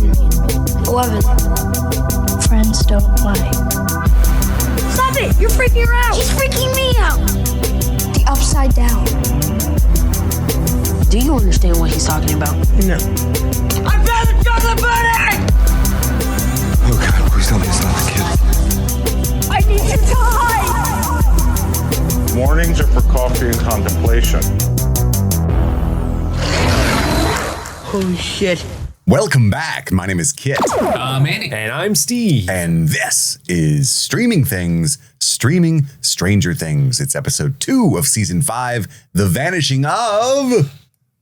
11. Friends don't lie. Stop it! You're freaking her out! She's freaking me out! The upside down. Do you understand what he's talking about? No. I found the chocolate pudding! Oh God, please tell me it's not the kid. I need you to hide! Mornings are for coffee and contemplation. Holy shit. Welcome back. My name is Kit. I'm Andy. And I'm Steve. And this is Streaming Things, Streaming Stranger Things. It's episode 2 of season 5, The Vanishing of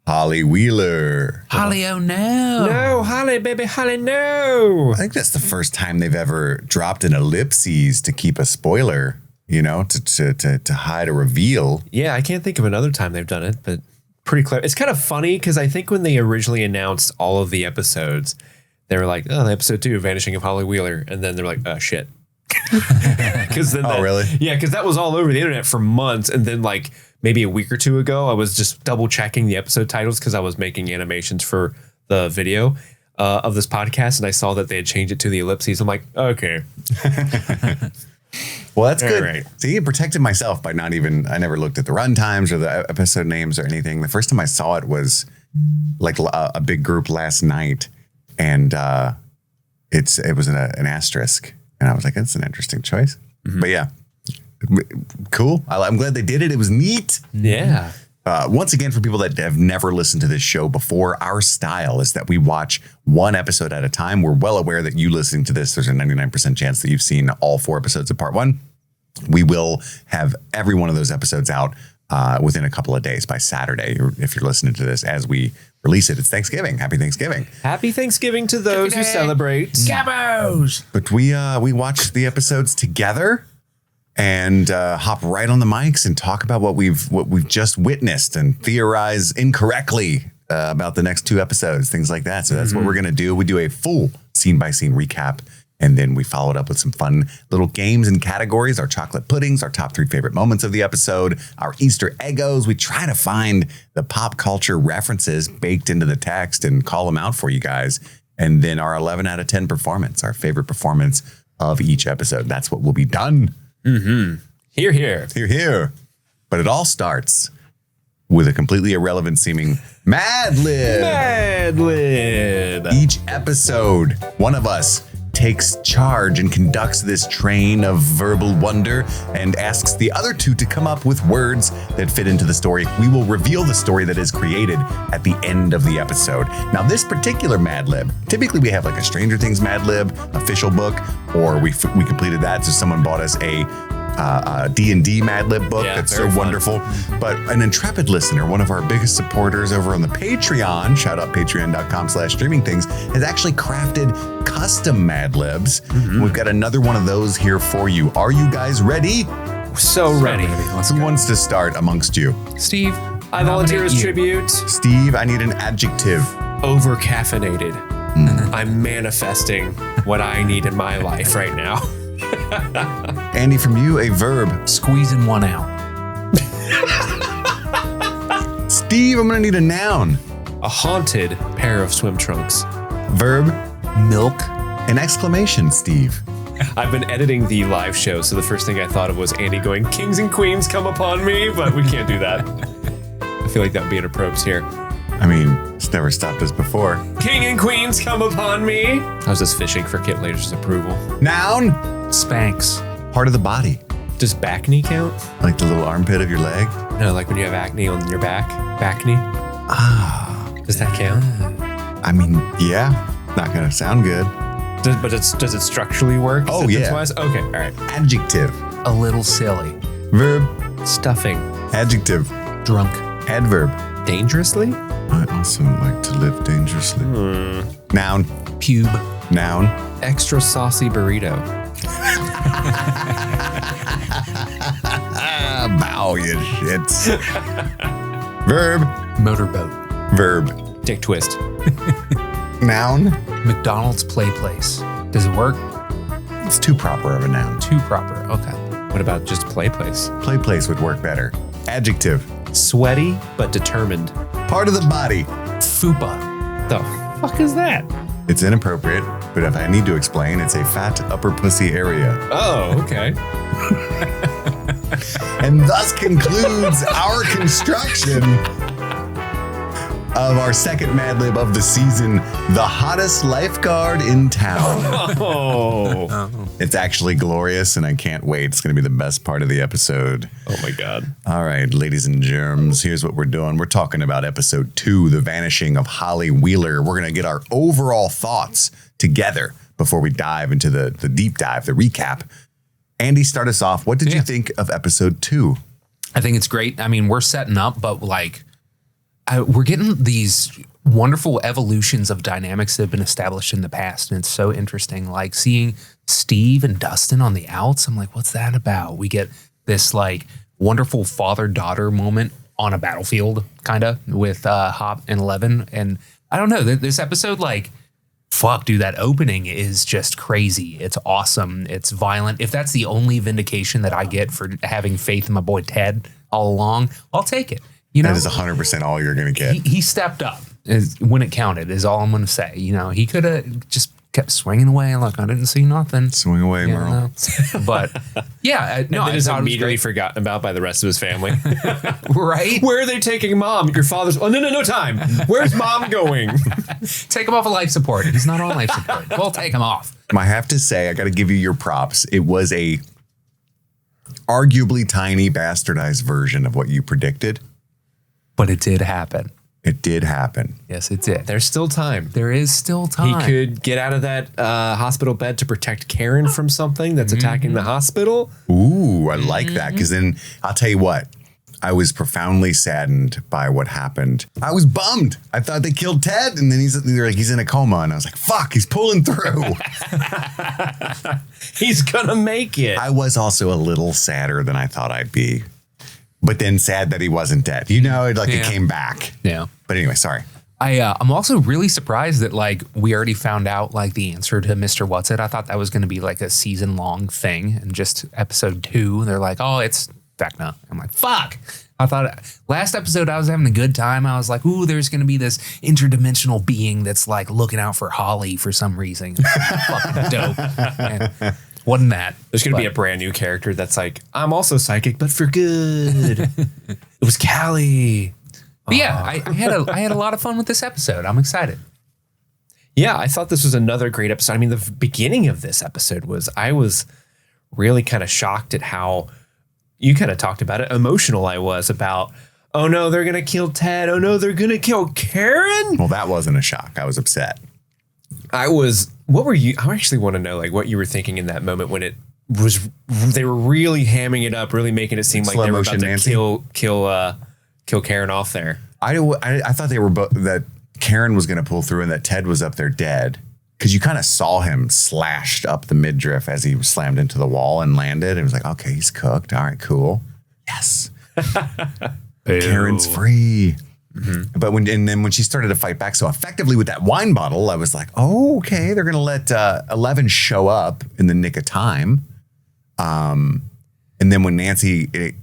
Holly Wheeler. Holly, oh no. No, Holly, baby, Holly, no. I think that's the first time they've ever dropped an ellipses to keep a spoiler, you know, to hide a reveal. Yeah, I can't think of another time they've done it, but pretty clever. It's kind of funny because I think when they originally announced all of the episodes, they were like, oh, episode 2, Vanishing of Holly Wheeler. And then they're like, oh, shit. Really? Yeah, because that was all over the internet for months. And then like maybe a week or two ago, I was just double checking the episode titles because I was making animations for the video of this podcast. And I saw that they had changed it to the ellipses. I'm like, okay. Well, that's good. Right. See, I protected myself by I never looked at the run times or the episode names or anything. The first time I saw it was like a big group last night, and it was an asterisk, and I was like, that's an interesting choice. Mm-hmm. But yeah, cool. I'm glad they did it. It was neat. Yeah. Once again, for people that have never listened to this show before, our style is that we watch one episode at a time. We're well aware that you listening to this, there's a 99% chance that you've seen all 4 episodes of part 1. We will have every one of those episodes out within a couple of days by Saturday. If you're listening to this as we release it, it's Thanksgiving. Happy Thanksgiving. Happy Thanksgiving to those who celebrate. Gabos. But we watch the episodes together and hop right on the mics and talk about what we've just witnessed and theorize incorrectly about the next 2 episodes, things like that. So that's what we're going to do. We do a full scene by scene recap, and then we follow it up with some fun little games and categories, our chocolate puddings, our top 3 favorite moments of the episode, our Easter Eggos. We try to find the pop culture references baked into the text and call them out for you guys. And then our 11 out of 10 performance, our favorite performance of each episode. That's what will be done. Mm-hmm. Hear, hear. Hear, hear. But it all starts with a completely irrelevant seeming MadLib. MadLib. Each episode, one of us takes charge and conducts this train of verbal wonder and asks the other 2 to come up with words that fit into the story. We will reveal the story that is created at the end of the episode. Now, this particular MadLib, typically we have like a Stranger Things MadLib official book, or we completed that, so someone bought us a D&D MadLib book that's so wonderful. But an intrepid listener, one of our biggest supporters over on the Patreon, shout out patreon.com/streamingthings, has actually crafted custom MadLibs. Mm-hmm. We've got another one of those here for you. Are you guys ready? So ready. Who wants to start amongst you? Steve. I volunteer as tribute. Steve, I need an adjective. Over-caffeinated. I'm manifesting what I need in my life right now. Andy, from you, a verb. Squeezing one out. Steve, I'm going to need a noun. A haunted pair of swim trunks. Verb. Milk. An exclamation, Steve. I've been editing the live show, so the first thing I thought of was Andy going, "Kings and queens come upon me," but we can't do that. I feel like that would be inappropriate here. I mean, it's never stopped us before. King and queens come upon me. I was just fishing for Kit Lazer's approval. Noun. Spanx. Part of the body. Does back knee count? Like the little armpit of your leg? No, like when you have acne on your back. Back knee. Ah. Does that count? I mean, yeah. Not going to sound good. Does it structurally work? Oh, yeah. Okay, all right. Adjective. A little silly. Verb. Stuffing. Adjective. Drunk. Adverb. Dangerously? I also like to live dangerously. Noun. Pube. Noun. Extra saucy burrito. Bow, you shits. Verb. Motorboat. Verb. Dick twist. Noun. McDonald's play place. Does it work? It's too proper of a noun. Too proper. Okay. What about just play place? Play place would work better. Adjective. Sweaty but determined. Part of the body. Fupa. The fuck is that? It's inappropriate, but if I need to explain, it's a fat upper pussy area. Oh, okay. And thus concludes our construction of our second Mad Lib of the season, the hottest lifeguard in town. Oh. It's actually glorious, and I can't wait. It's going to be the best part of the episode. Oh my God. All right, ladies and germs, here's what we're doing. We're talking about episode 2, The Vanishing of Holly Wheeler. We're going to get our overall thoughts together before we dive into the deep dive, the recap. Andy, start us off. What did you think of episode 2? I think it's great. I mean, we're setting up, but like, we're getting these wonderful evolutions of dynamics that have been established in the past. And it's so interesting. Like seeing Steve and Dustin on the outs. I'm like, what's that about? We get this like wonderful father-daughter moment on a battlefield, kind of, with Hop and Eleven. And I don't know, this episode, like, fuck, dude, that opening is just crazy. It's awesome. It's violent. If that's the only vindication that I get for having faith in my boy Ted all along, I'll take it. You know, That is 100% all you're going to get. he stepped up when it counted, is all I'm going to say. You know, he could have just kept swinging away. Like, I didn't see nothing. Swing away, You Merle. know? But yeah, no, And I is thought it was immediately great. forgotten about by the rest of his family. Right? Where are they taking mom? Your father's. Oh, no time. Where's mom going? Take him off of life support. He's not on life support. We'll take him off. I have to say, I got to give you your props. It was a arguably tiny, bastardized version of what you predicted. But it did happen. It did happen. Yes, it did. There's still time. There is still time. He could get out of that hospital bed to protect Karen from something that's attacking the hospital. Ooh, I like that. Because then I'll tell you what, I was profoundly saddened by what happened. I was bummed. I thought they killed Ted, and then they're like, he's in a coma, and I was like, fuck, he's pulling through. He's gonna make it. I was also a little sadder than I thought I'd be, but then sad that he wasn't dead. You know, it came back. Yeah. But anyway, sorry. I'm also really surprised that like we already found out like the answer to Mr. What's It. I thought that was going to be like a season long thing, and just episode 2, they're like, oh, it's Vecna. I'm like, fuck. I thought last episode I was having a good time. I was like, ooh, there's going to be this interdimensional being that's like looking out for Holly for some reason. Fucking dope. And wasn't that? There's gonna be a brand new character that's like, I'm also psychic, but for good. It was Callie. But yeah, I had a lot of fun with this episode. I'm excited. Yeah, I thought this was another great episode. I mean, the beginning of this episode I was really kind of shocked at how, you kind of talked about it, emotional I was about, oh no, they're going to kill Ted. Oh no, they're going to kill Karen. Well, that wasn't a shock. I was upset. What were you, I actually want to know like what you were thinking in that moment when they were really hamming it up, really making it seem like Slow they were about motion to Nancy. kill Karen off there. I thought they were that Karen was going to pull through and that Ted was up there dead, because you kind of saw him slashed up the midriff as he slammed into the wall and landed. It was like, okay, he's cooked. All right, cool. Yes. Karen's free. Mm-hmm. But then when she started to fight back so effectively with that wine bottle, I was like, oh, okay, they're going to let 11 show up in the nick of time. And then when Nancy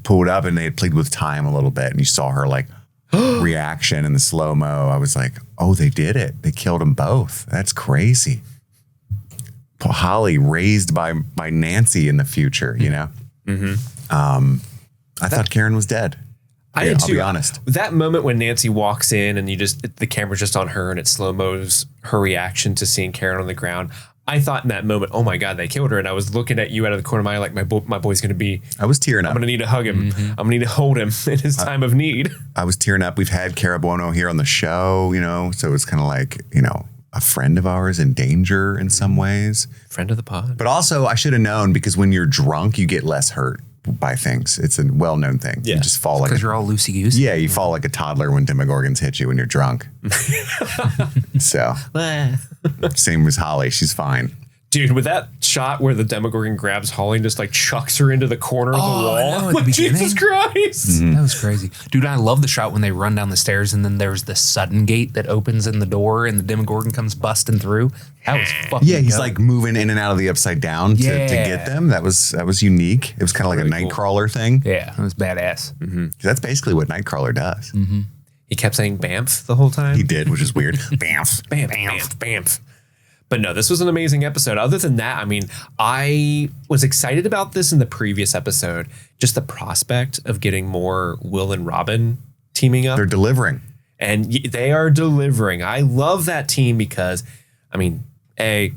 pulled up and they had played with time a little bit, and you saw her like reaction in the slow-mo, I was like, oh, they did it. They killed them both. That's crazy. Holly raised by Nancy in the future, you know? Mm-hmm. I thought Karen was dead. I did too. I'll be honest. That moment when Nancy walks in and the camera's just on her and it slow-mos her reaction to seeing Karen on the ground. I thought in that moment, oh my God, they killed her. And I was looking at you out of the corner of my eye like, my boy's going to be. I was tearing up. I'm going to need to hug him. I'm going to need to hold him in his time of need. I was tearing up. We've had Cara Buono here on the show, you know, so it's kind of like, you know, a friend of ours in danger in some ways. Friend of the pod. But also, I should have known, because when you're drunk, you get less hurt by things. It's a well-known thing. Yeah. You just fall like Because you're all loosey-goosey. yeah, you fall like a toddler when Demogorgons hit you when you're drunk. So, same as Holly. She's fine. Dude, with that shot where the Demogorgon grabs Holly and just like chucks her into the corner of the wall. I know, at the Like, beginning. Jesus Christ. Mm-hmm. That was crazy. Dude, I love the shot when they run down the stairs and then there's the sudden gate that opens in the door and the Demogorgon comes busting through. That was fucking Yeah, he's dope. like moving in and out of the upside down to get them. That was unique. It was kind of like a Really cool. Nightcrawler thing. Yeah, it was badass. That's basically what Nightcrawler does. Mm-hmm. He kept saying Bamf the whole time. He did, which is weird. Bamf. Bamf. But no, this was an amazing episode. Other than that, I mean, I was excited about this in the previous episode. Just the prospect of getting more Will and Robin teaming up. They're delivering. And they are delivering. I love that team because, I mean,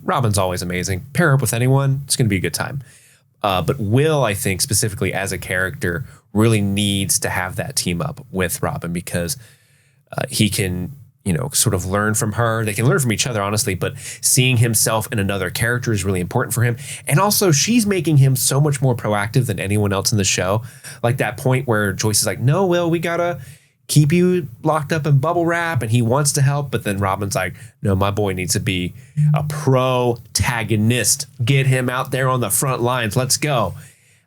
Robin's always amazing. Pair up with anyone, it's going to be a good time. But Will, I think, specifically as a character, really needs to have that team up with Robin because he can, sort of learn from her. They can learn from each other, honestly, but seeing himself in another character is really important for him. And also, she's making him so much more proactive than anyone else in the show. Like that point where Joyce is like, no, Will, we got to keep you locked up in bubble wrap, and he wants to help, but then Robin's like, no, my boy needs to be a protagonist. Get him out there on the front lines. Let's go.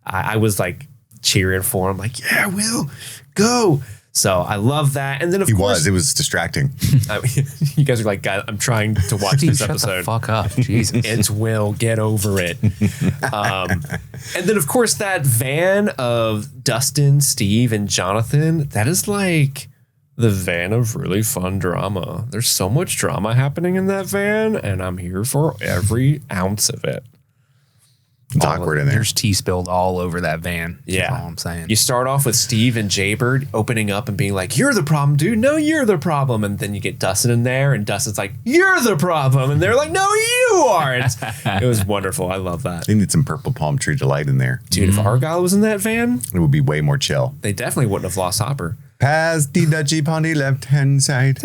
I was like cheering for him, like, yeah, Will, go. So I love that. And then, of course, it was distracting. You guys are like, guys, I'm trying to watch this Shut episode. the fuck up. Jesus. It's Will, get over it. And then, of course, that van of Dustin, Steve, and Jonathan, that is like the van of really fun drama. There's so much drama happening in that van, and I'm here for every ounce of it. It's awkward in there. There's tea spilled all over that van. Yeah. That's all I'm saying. You start off with Steve and Jaybird opening up and being like, you're the problem, dude. No, you're the problem. And then you get Dustin in there and Dustin's like, you're the problem. And they're like, no, you are. It was wonderful. I love that. They need some purple palm tree delight in there. Dude, if Argyle was in that van, It would be way more chill. they definitely wouldn't have lost Hopper. Pass the Dutchie on the left-hand side.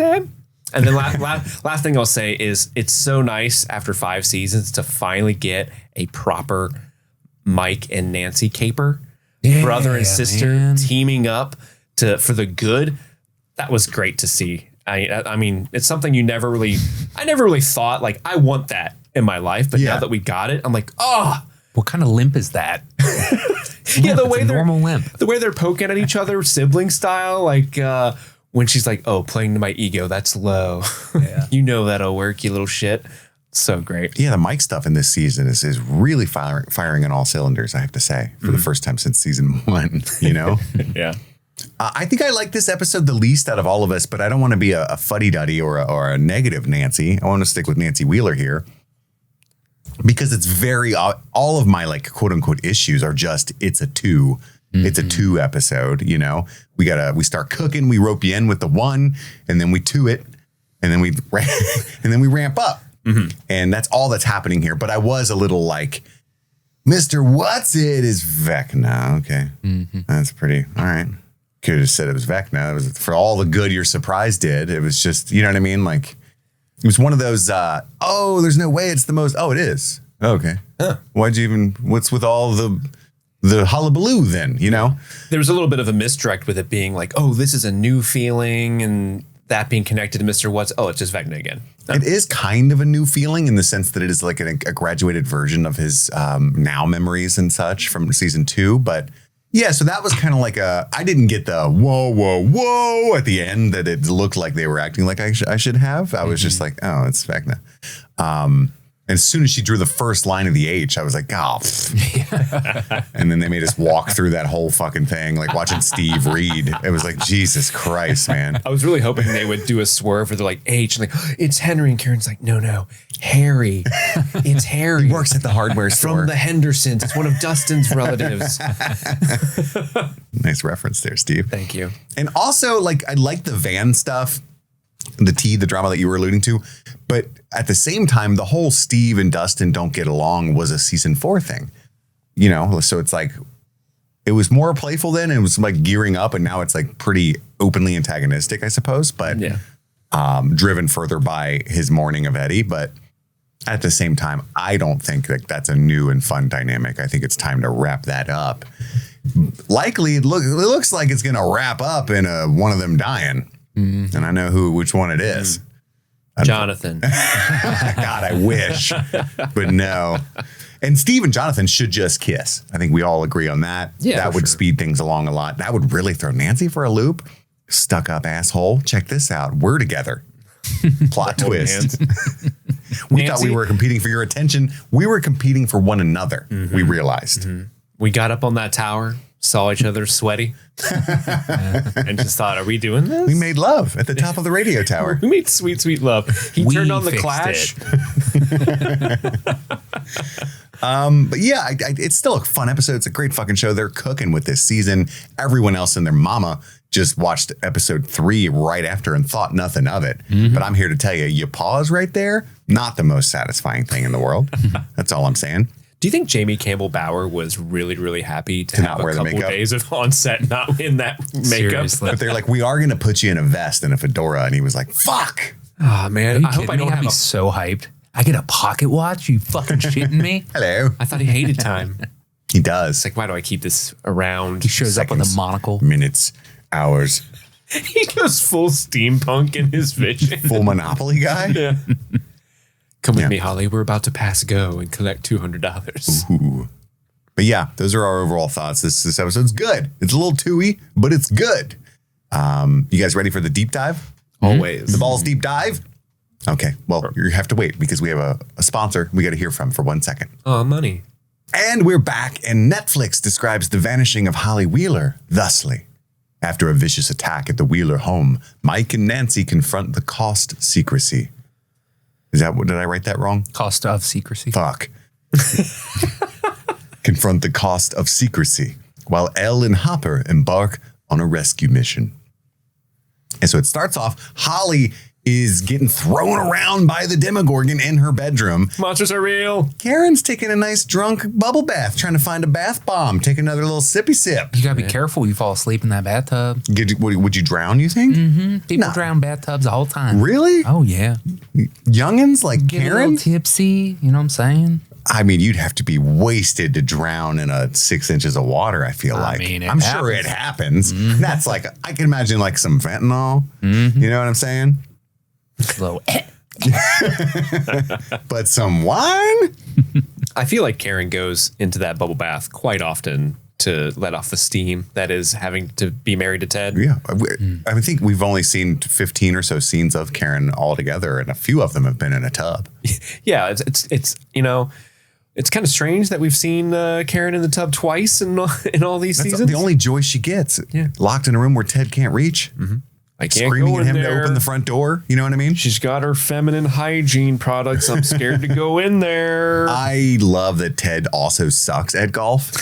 And then last thing I'll say is it's so nice after 5 seasons to finally get a proper Mike and Nancy caper, brother and sister teaming up for the good. That was great to see. I mean, it's something I never really thought like I want that in my life, but now that we got it, I'm like, What kind of limp is that? yeah, It's a normal limp. the way they're poking at each other, sibling style, like when she's like, "Oh, playing to my ego, that's low." Yeah. You know that'll work, you little shit. So great. Yeah, the Mike stuff in this season is really firing on all cylinders, I have to say, for the first time since season 1, Yeah. I think I like this episode the least out of all of us, but I don't want to be a fuddy-duddy or a negative Nancy. I want to stick with Nancy Wheeler here because it's very, all of my like quote unquote issues are just, it's a 2. It's a 2 episode, we start cooking, we rope you in with the 1 and then we 2 it and then we ramp up. And that's all that's happening here. But I was a little like, Mr. What's-It is Vecna. Okay. That's pretty. All right. Could have said it was Vecna. It was for all the good your surprise did. It was just, you know what I mean? Like, it was one of those, there's no way it's the most. Oh, it is. Okay. Why'd you what's with all the hullabaloo then, There was a little bit of a misdirect with it being like, oh, this is a new feeling and that being connected to Mr. What's. Oh, it's just Vecna again. It is kind of a new feeling in the sense that it is like a graduated version of his now memories and such from season 2. But yeah, so that was kind of like I didn't get the whoa, whoa, whoa at the end that it looked like they were acting like I should have. I was just like, oh, it's Vecna. And as soon as she drew the first line of the H, I was like, oh. And then they made us walk through that whole fucking thing, like watching Steve read. It was like, Jesus Christ, man. I was really hoping they would do a swerve where they're like, H, and like, it's Henry. And Karen's like, no, Harry. It's Harry. He works at the hardware store. From the Hendersons. It's one of Dustin's relatives. Nice reference there, Steve. Thank you. And also, like, I like the van stuff, the drama that you were alluding to. But at the same time, the whole Steve and Dustin don't get along was a season 4 thing, So it's like, it was more playful then. And it was like gearing up. And now it's like pretty openly antagonistic, I suppose. But driven further by his mourning of Eddie. But at the same time, I don't think that that's a new and fun dynamic. I think it's time to wrap that up. Likely, it looks like it's going to wrap up in one of them dying. And I know which one it is. Jonathan. God, I wish. But no. And Steve and Jonathan should just kiss. I think we all agree on that. Yeah, that would speed things along a lot. That would really throw Nancy for a loop. Stuck up asshole. Check this out. We're together. Plot twist. We thought we were competing for your attention. We were competing for one another. We realized. We got up on that tower, saw each other sweaty, and just thought, "Are we doing this?" We made love at the top of the radio tower. We made sweet, sweet love. He We turned on the fixed Clash. But yeah, it's still a fun episode. It's a great fucking show. They're cooking with this season. Everyone else and their mama just watched episode 3 right after and thought nothing of it. But I'm here to tell you pause right there. Not the most satisfying thing in the world. That's all I'm saying. Do you think Jamie Campbell Bower was really, really happy to not have wear a the couple makeup? days of on set not in that makeup? Seriously. But they're like, we are going to put you in a vest and a fedora. And he was like, fuck. Oh man, I hope I I don't would have be a. so hyped. I get a pocket watch? You fucking shitting me? Hello. I thought he hated time. He does. It's like, why do I keep this around? He shows up with Seconds. a monocle. Minutes, hours. He goes full steampunk in his vision. Full Monopoly guy. Yeah. Come with Yeah. me, Holly. We're about to pass go and collect $200. Ooh. But yeah, those are our overall thoughts. This episode's good. It's a little tooey, but it's good. You guys ready for the deep dive? Always. The balls deep dive? Okay, well, you have to wait because we have a sponsor we got to hear from for 1 second. Oh, money. And we're back, and Netflix describes the vanishing of Holly Wheeler thusly. After a vicious attack at the Wheeler home, Mike and Nancy confront the cost secrecy. Did I write that wrong? Cost of secrecy. Fuck. Confront the cost of secrecy while Elle and Hopper embark on a rescue mission. And so it starts off, Holly is getting thrown around by the Demogorgon in her bedroom. Monsters are real. Karen's taking a nice drunk bubble bath, trying to find a bath bomb, take another little sippy sip. You gotta be careful. You fall asleep in that bathtub. Would you drown, you think? People drown bathtubs the whole time. Really? Oh yeah. Youngins like Get a Karen? little tipsy. You know what I'm saying? I mean, you'd have to be wasted to drown in a 6 inches of water, I feel like. mean, it I'm sure it happens. That's like, I can imagine like some fentanyl. You know what I'm saying? Slow. But some wine? I feel like Karen goes into that bubble bath quite often to let off the steam that is having to be married to Ted. Yeah. I think we've only seen 15 or so scenes of Karen altogether, and a few of them have been in a tub. Yeah, it's you know, it's kind of strange that we've seen Karen in the tub twice in all these That's seasons. the only joy she gets. Yeah. Locked in a room where Ted can't reach. I can't Screaming go at in him there. to open the front door. You know what I mean? She's got her feminine hygiene products. I'm scared to go in there. I love that Ted also sucks at golf.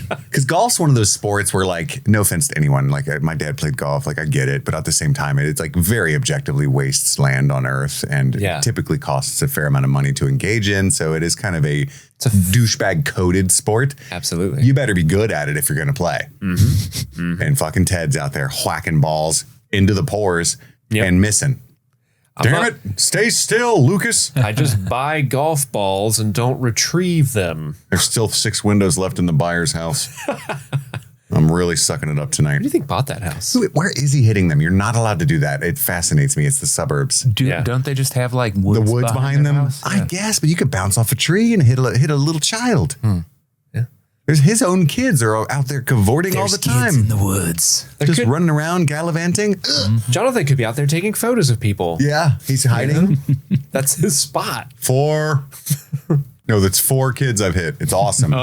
Because golf's one of those sports where, like, no offense to anyone, like my dad played golf, like I get it, but at the same time, it's like very objectively wastes land on Earth and typically costs a fair amount of money to engage in. So it is kind of a douchebag coded sport. Absolutely. You better be good at it if you're going to play. And fucking Ted's out there whacking balls into the pores and missing. Damn it. Stay still, Lucas. I just buy golf balls and don't retrieve them. There's still 6 windows left in the buyer's house. I'm really sucking it up tonight. Who do you think bought that house? Where is he hitting them? You're not allowed to do that. It fascinates me. It's the suburbs. Don't they just have like woods The woods behind their them? house? I guess, but you could bounce off a tree and hit a little child. There's his own kids are out there cavorting all the time. Kids in the woods. Just running around, gallivanting. Jonathan could be out there taking photos of people. Yeah, he's hiding. That's his spot. 4. No, that's 4 kids I've hit. It's awesome.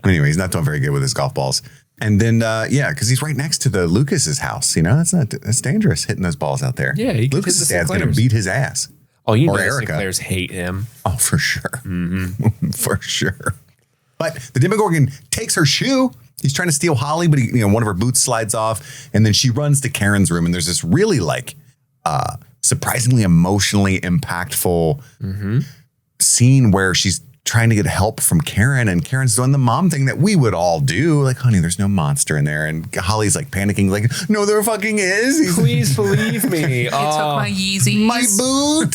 Anyway, he's not doing very good with his golf balls. And then, because he's right next to the Lucas's house. You know, that's dangerous hitting those balls out there. Yeah, he could Lucas's hit the dad's going to Sinclairs. beat his ass. Oh, you Or know Erica. Sinclairs hate him. Oh, for sure. For sure. But the Demogorgon takes her shoe. He's trying to steal Holly, but one of her boots slides off. And then she runs to Karen's room. And there's this really surprisingly emotionally impactful scene where she's trying to get help from Karen. And Karen's doing the mom thing that we would all do. Like, honey, there's no monster in there. And Holly's like panicking, like, no, there fucking is. Please believe me. Took my Yeezys. My boot.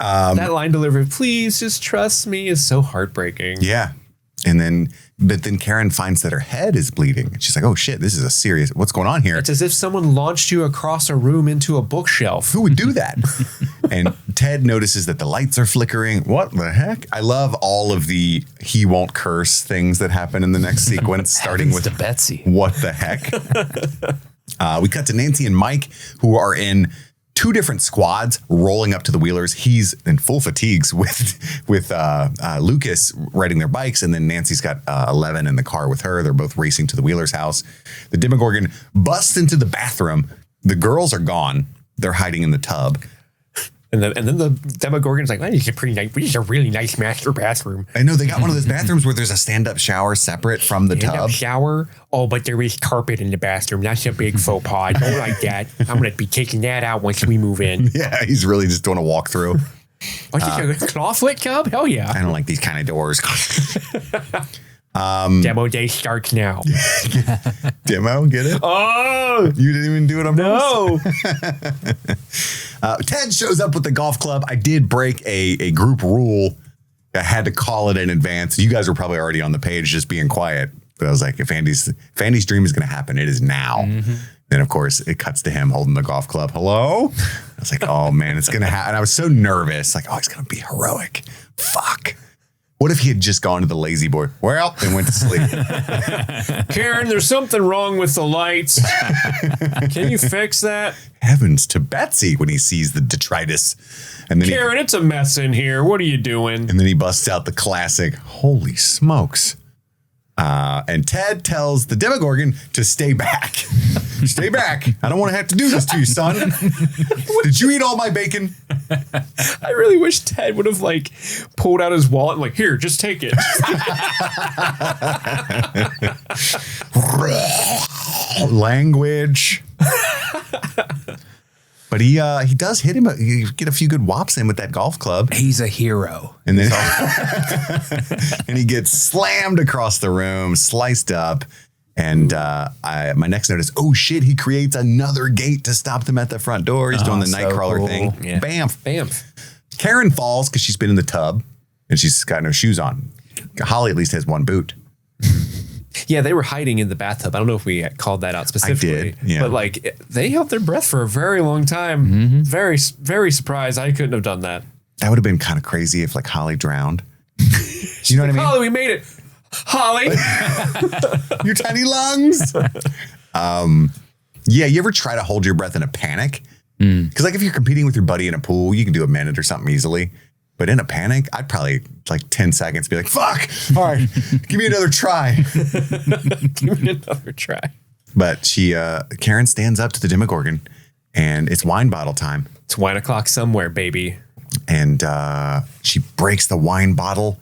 That line delivery, please just trust me, is so heartbreaking. Yeah. But then Karen finds that her head is bleeding. And she's like, oh shit, this is a serious, what's going on here? It's as if someone launched you across a room into a bookshelf. Who would do that? And Ted notices that the lights are flickering. What the heck? I love all of the he won't curse things that happen in the next sequence, starting with to Betsy. What the heck? We cut to Nancy and Mike, who are in two different squads rolling up to the Wheelers. He's in full fatigues with Lucas riding their bikes, and then Nancy's got 11 in the car with her. They're both racing to the Wheelers' house. The Demogorgon busts into the bathroom. The girls are gone. They're hiding in the tub. And then the Demogorgon's like, "This is a pretty nice. This is a really nice master bathroom." I know they got one of those bathrooms where there's a stand-up shower separate from the tub. Shower. Oh, but there is carpet in the bathroom. That's a big faux pas. I don't like that. I'm gonna be taking that out once we move in. Yeah, he's really just doing a walkthrough. Oh, a clawfoot cub? Hell yeah! I don't like these kind of doors. Demo day starts now. Demo, get it? Oh, You didn't even do it on no! Ted shows up with the golf club. I did break a group rule. I had to call it in advance. You guys were probably already on the page just being quiet. But I was like, if Andy's dream is going to happen, it is now. Then, of course, it cuts to him holding the golf club. Hello? I was like, oh, man, it's going to happen. And I was so nervous. Like, oh, he's going to be heroic. Fuck. What if he had just gone to the lazy boy? Well, and went to sleep. Karen, there's something wrong with the lights. Can you fix that? Heavens to Betsy when he sees the detritus. And then Karen, it's a mess in here. What are you doing? And then he busts out the classic, holy smokes. And Ted tells the Demogorgon to stay back. Stay back. I don't want to have to do this to you, son. Did you eat all my bacon? I really wish Ted would have like pulled out his wallet and like, here, just take it. Language. But he does hit him. You get a few good whops in with that golf club. He's a hero. And then and he gets slammed across the room, sliced up. And my next note is, oh shit, he creates another gate to stop them at the front door. He's doing the Nightcrawler thing. Yeah. Bamf. Bamf. Karen falls because she's been in the tub and she's got no shoes on. Holly at least has one boot. Yeah, they were hiding in the bathtub. I don't know if we called that out specifically. I did, yeah. But like they held their breath for a very long time. Very, very surprised. I couldn't have done that. That would have been kind of crazy if like Holly drowned. You know what I mean? Holly, we made it. Holly. Your tiny lungs. Yeah, you ever try to hold your breath in a panic? Because like if you're competing with your buddy in a pool, you can do a minute or something easily. But in a panic, I'd probably like 10 seconds be like, fuck. All right, give me another try. Give me another try. But Karen stands up to the Demogorgon and it's wine bottle time. It's wine o'clock somewhere, baby. And she breaks the wine bottle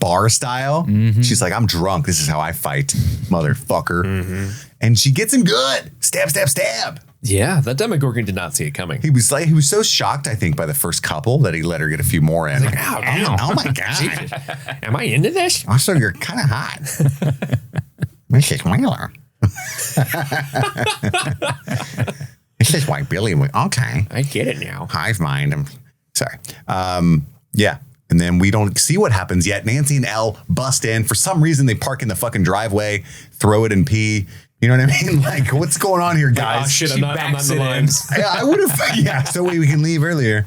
bar style. She's like, I'm drunk. This is how I fight, motherfucker. And she gets him good. Stab, stab, stab. Yeah, that Demogorgon did not see it coming. He was so shocked, I think, by the first couple that he let her get a few more in. Like, oh my God. Am I into this? Also, you're kind of hot. Mrs. Wheeler. This is White Billy. Okay. I get it now. Hive mind. I'm sorry. Yeah. And then we don't see what happens yet. Nancy and Elle bust in. For some reason, they park in the fucking driveway, throw it in pee. You know what I mean? Like, what's going on here, guys? Oh, shit, I'm not in the lines. Yeah, I would have. Yeah, so we can leave earlier.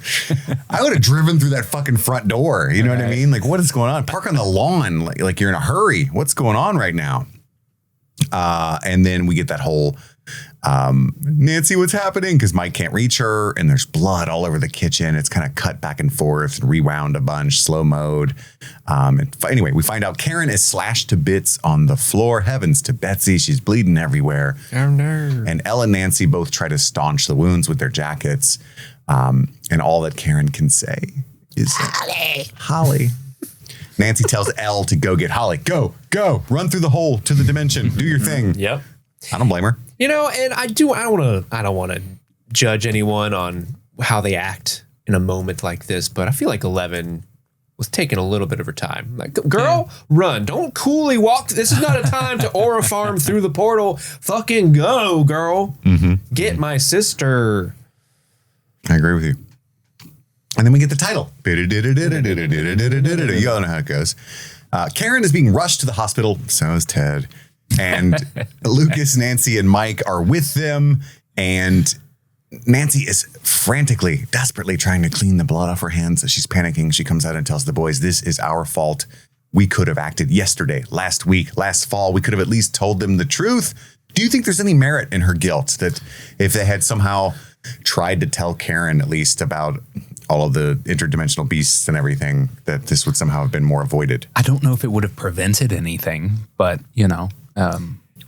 I would have driven through that fucking front door. You know what I mean? Like, what is going on? Park on the lawn like you're in a hurry. What's going on right now? And then we get that whole Nancy, what's happening? Because Mike can't reach her and there's blood all over the kitchen. It's kind of cut back and forth and rewound a bunch, slow mode. Anyway, we find out Karen is slashed to bits on the floor. Heavens to Betsy. She's bleeding everywhere. Oh, no. And Elle and Nancy both try to staunch the wounds with their jackets. And all that Karen can say is Holly. Nancy tells Elle to go get Holly. Go, run through the hole to the dimension. Do your thing. Yep. I don't blame her. You know, and I don't want to judge anyone on how they act in a moment like this, but I feel like 11 was taking a little bit of her time. Like, girl, run. Don't coolly walk. This is not a time to aura farm through the portal. Fucking go, girl. Get my sister. I agree with you. And then we get the title. You all know how it goes. Karen is being rushed to the hospital. So is Ted. And Lucas, Nancy, and Mike are with them. And Nancy is frantically, desperately trying to clean the blood off her hands. She's panicking. She comes out and tells the boys, this is our fault. We could have acted yesterday, last week, last fall. We could have at least told them the truth. Do you think there's any merit in her guilt that if they had somehow tried to tell Karen at least about all of the interdimensional beasts and everything, that this would somehow have been more avoided. I don't know if it would have prevented anything, but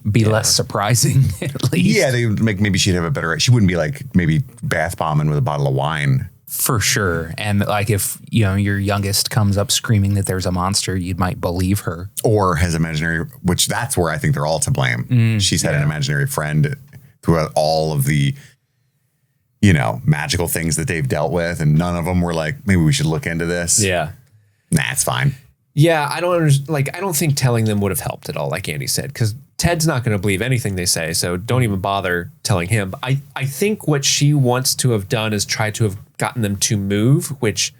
be less surprising at least. Yeah, they would make, maybe she'd have a better. She wouldn't be like maybe bath bombing with a bottle of wine. For sure. And like if your youngest comes up screaming that there's a monster, you might believe her. Or has imaginary, which that's where I think they're all to blame. She's had an imaginary friend throughout all of the magical things that they've dealt with, and none of them were like, maybe we should look into this. Yeah. Nah, it's fine. Yeah, I don't think telling them would have helped at all, like Andy said, because Ted's not going to believe anything they say, so don't even bother telling him. But I think what she wants to have done is try to have gotten them to move, which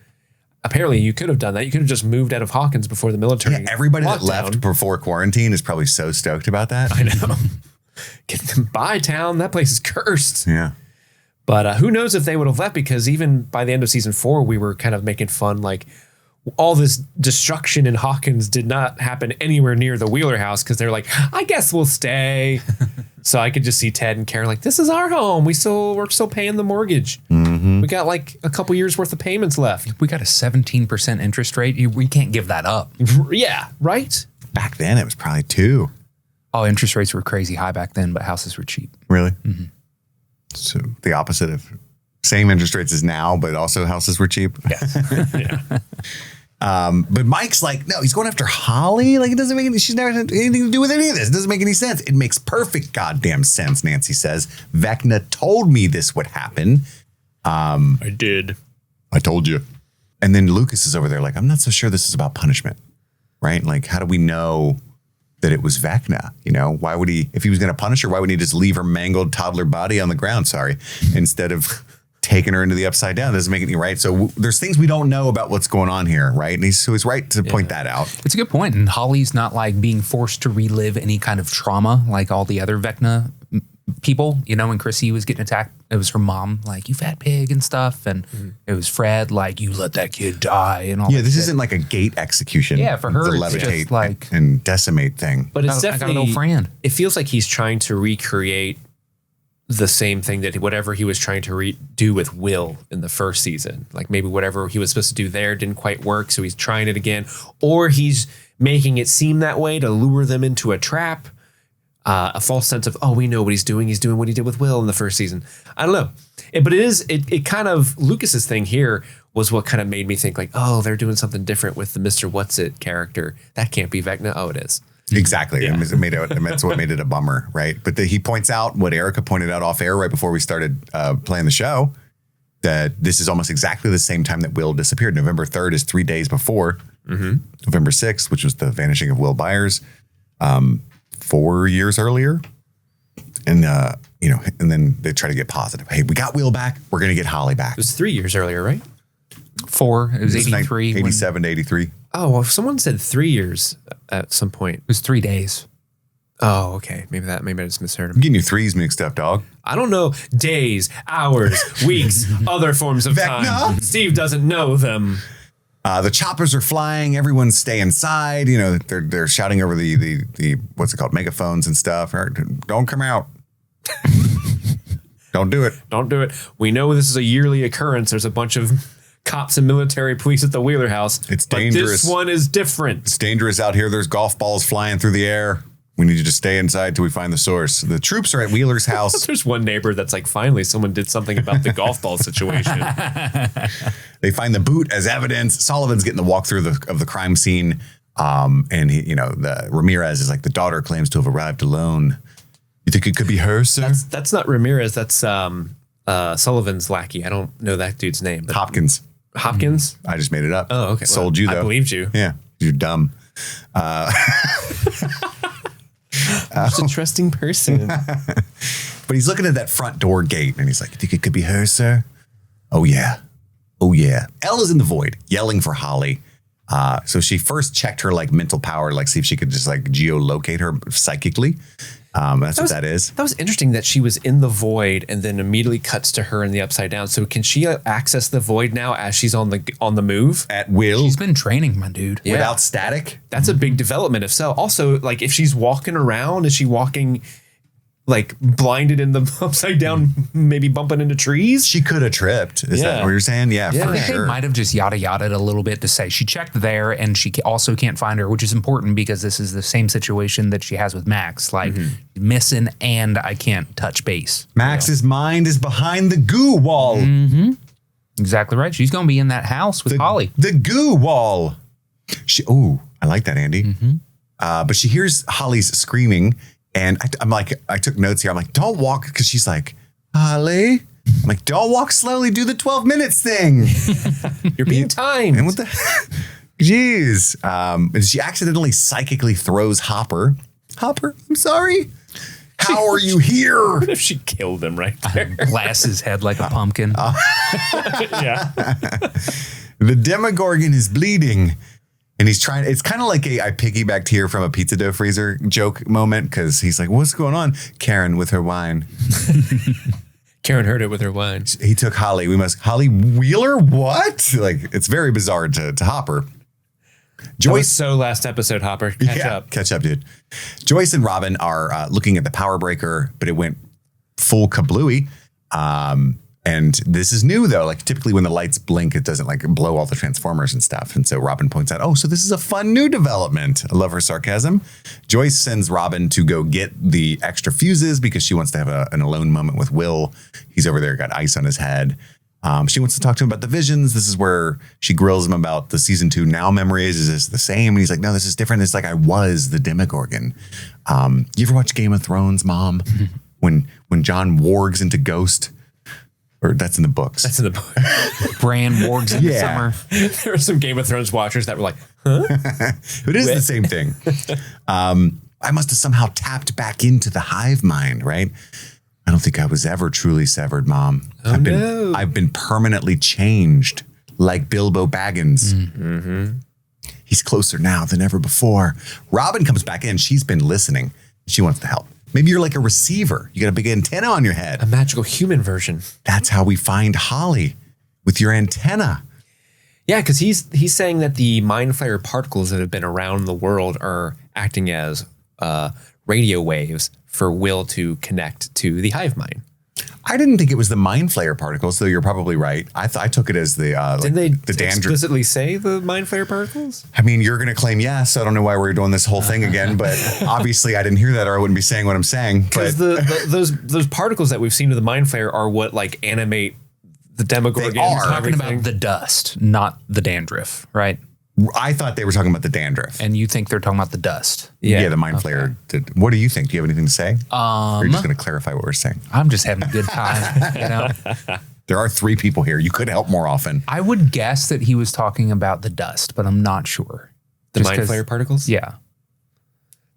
apparently you could have done that. You could have just moved out of Hawkins before the military. Yeah, everybody that lockdown. left before quarantine is probably so stoked about that. I know. Get them by town. That place is cursed. Yeah. But who knows if they would have left, because even by the end of season 4, we were kind of making fun, like, all this destruction in Hawkins did not happen anywhere near the Wheeler house, because they're like, I guess we'll stay. So I could just see Ted and Karen like, this is our home. We're still paying the mortgage. We got like a couple years worth of payments left. We got a 17% interest rate. We can't give that up. Yeah, right? Back then it was probably 2. Oh, interest rates were crazy high back then, but houses were cheap. Really? Mm-hmm. So the opposite of same interest rates as now, but also houses were cheap. Yeah. But Mike's like, no, he's going after Holly. Like, it doesn't make she's never had anything to do with any of this. It doesn't make any sense. It makes perfect goddamn sense, Nancy says. Vecna told me this would happen. I did. I told you. And then Lucas is over there like, I'm not so sure this is about punishment, right? Like, how do we know that it was Vecna? Why would he, if he was going to punish her, why would he just leave her mangled toddler body on the ground, instead of taking her into the upside down? That doesn't make any right. So there's things we don't know about what's going on here, right? And he's right to point that out. It's a good point. And Holly's not like being forced to relive any kind of trauma like all the other Vecna people. When Chrissy was getting attacked, it was her mom, like, you fat pig and stuff. And it was Fred, like, you let that kid die and all. Yeah, this isn't like a gate execution. Yeah, for her, the it's levitate just like and decimate thing. But it's I got definitely an old friend. It feels like he's trying to recreate the same thing that whatever he was trying to do with Will in the first season. Like maybe whatever he was supposed to do there didn't quite work, so he's trying it again. Or he's making it seem that way to lure them into a trap. A false sense of, we know what he's doing. He's doing what he did with Will in the first season. I don't know. But it kind of, Lucas's thing here was what kind of made me think like, they're doing something different with the Mr. What's-It character. That can't be Vecna. Oh, it is. Exactly. Yeah. That's what made it a bummer, right? But he points out what Erica pointed out off air right before we started playing the show, that this is almost exactly the same time that Will disappeared. November 3rd is 3 days before November 6th, which was the vanishing of Will Byers, 4 years earlier. And, and then they try to get positive. Hey, we got Will back. We're going to get Holly back. It was 3 years earlier, right? 4. It was 83. 87 to 83. Oh, well, someone said 3 years at some point. It was 3 days. Oh, okay. Maybe I just misheard I'm him. getting your threes mixed up, dog. I don't know days, hours, weeks, other forms of Vecna? time. Steve doesn't know them. The choppers are flying. Everyone's stay inside. They're shouting over the what's it called, megaphones and stuff. Don't come out. Don't do it. Don't do it. We know this is a yearly occurrence. There's a bunch of cops and military police at the Wheeler house. It's dangerous. But this one is different. It's dangerous out here. There's golf balls flying through the air. We need you to stay inside till we find the source. The troops are at Wheeler's house. There's one neighbor that's like, finally, someone did something about the golf ball situation. They find the boot as evidence. Sullivan's getting the walkthrough of the crime scene. And he, the Ramirez is like, the daughter claims to have arrived alone. You think it could be her, sir? That's not Ramirez. That's Sullivan's lackey. I don't know that dude's name. But Hopkins. Hopkins? I just made it up. Oh, okay. Sold you, though. I believed you. Yeah. You're dumb. Such a trusting person. But he's looking at that front door gate and he's like, you think it could be her, sir? Oh, yeah. Oh, yeah. Ella's in the void yelling for Holly. So she first checked her like mental power, like see if she could just like geolocate her psychically. That's what that is. That was interesting that she was in the void and then immediately cuts to her in the upside down. So can she access the void now as she's on the move? At will. She's been training, my dude. Yeah. Without static? That's a big development. If so, also like if she's walking around, is she walking like blinded in the upside down, maybe bumping into trees. She could have tripped. Is that what you're saying? Yeah, Yeah. for I think sure. they might have just yada yada a little bit to say she checked there and she also can't find her, which is important because this is the same situation that she has with Max. Like missing and I can't touch base. Max's mind is behind the goo wall. Exactly right. She's going to be in that house with Holly. The goo wall. I like that, Andy. But she hears Holly's screaming, and I'm like, I took notes here. I'm like, don't walk, because she's like, Holly. I'm like, don't walk slowly. Do the 12 minutes thing. You're being timed. And what the? Jeez. And she accidentally psychically throws Hopper. Hopper, I'm sorry. How are you here? What if she killed him right there? Blasts his head like a pumpkin. Yeah. The Demogorgon is bleeding. And he's trying, it's kind of like I piggybacked here from a pizza dough freezer joke moment, because he's like, what's going on? Karen with her wine. Karen heard it with her wine. He took Holly. Holly Wheeler? What? Like, it's very bizarre to Hopper. Joyce. So last episode, Hopper. Catch up, dude. Joyce and Robin are looking at the power breaker, but it went full kablooey. And this is new, though. Like, typically when the lights blink, it doesn't like blow all the transformers and stuff. And so Robin points out, so this is a fun new development. I love her sarcasm. Joyce sends Robin to go get the extra fuses because she wants to have an alone moment with Will. He's over there, got ice on his head. She wants to talk to him about the visions. This is where she grills him about the season 2 now memories. Is this the same? And he's like, no, this is different. It's like I was the Demogorgon. You ever watch Game of Thrones, Mom? When Jon wargs into Ghost? Or that's in the books. That's in the book. Bran wargs in the summer. There were some Game of Thrones watchers that were like, huh? It is the same thing. I must have somehow tapped back into the hive mind, right? I don't think I was ever truly severed, Mom. I've been permanently changed, like Bilbo Baggins. He's closer now than ever before. Robin comes back in. She's been listening. She wants to help. Maybe you're like a receiver. You got a big antenna on your head. A magical human version. That's how we find Holly, with your antenna. Yeah, because he's saying that the mind flayer particles that have been around the world are acting as radio waves for Will to connect to the hive mind. I didn't think it was the mind flayer particles, though you're probably right. I took it as the Didn't they the dandruff. explicitly say the mind flayer particles? I mean, you're going to claim yes. I don't know why we're doing this whole thing again, but obviously I didn't hear that, or I wouldn't be saying what I'm saying. Because those particles that we've seen to the mind flayer are what like animate the Demogorgon. They are. You're talking about the dust, not the dandruff, right? I thought they were talking about the dandruff. And you think they're talking about the dust. Yeah, the mind flayer. What do you think? Do you have anything to say? Or are you just going to clarify what we're saying? I'm just having a good time. You know, There are 3 people here. You could help more often. I would guess that he was talking about the dust, but I'm not sure. The mind flayer particles? Yeah.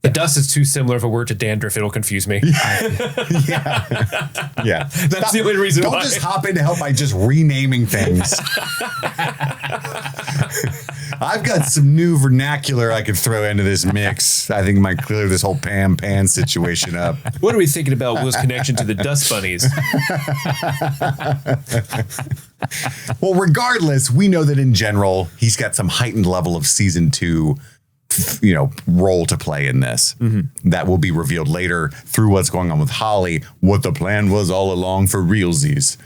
The dust is too similar of a word to dandruff. It'll confuse me. Yeah. That's the only reason Don't why. just hop in to help by just renaming things. I've got some new vernacular I could throw into this mix. I think might clear this whole Pam Pan situation up. What are we thinking about Will's connection to the dust bunnies? Well, regardless, we know that in general, he's got some heightened level of season 2, role to play in this. That will be revealed later through what's going on with Holly, what the plan was all along for realsies.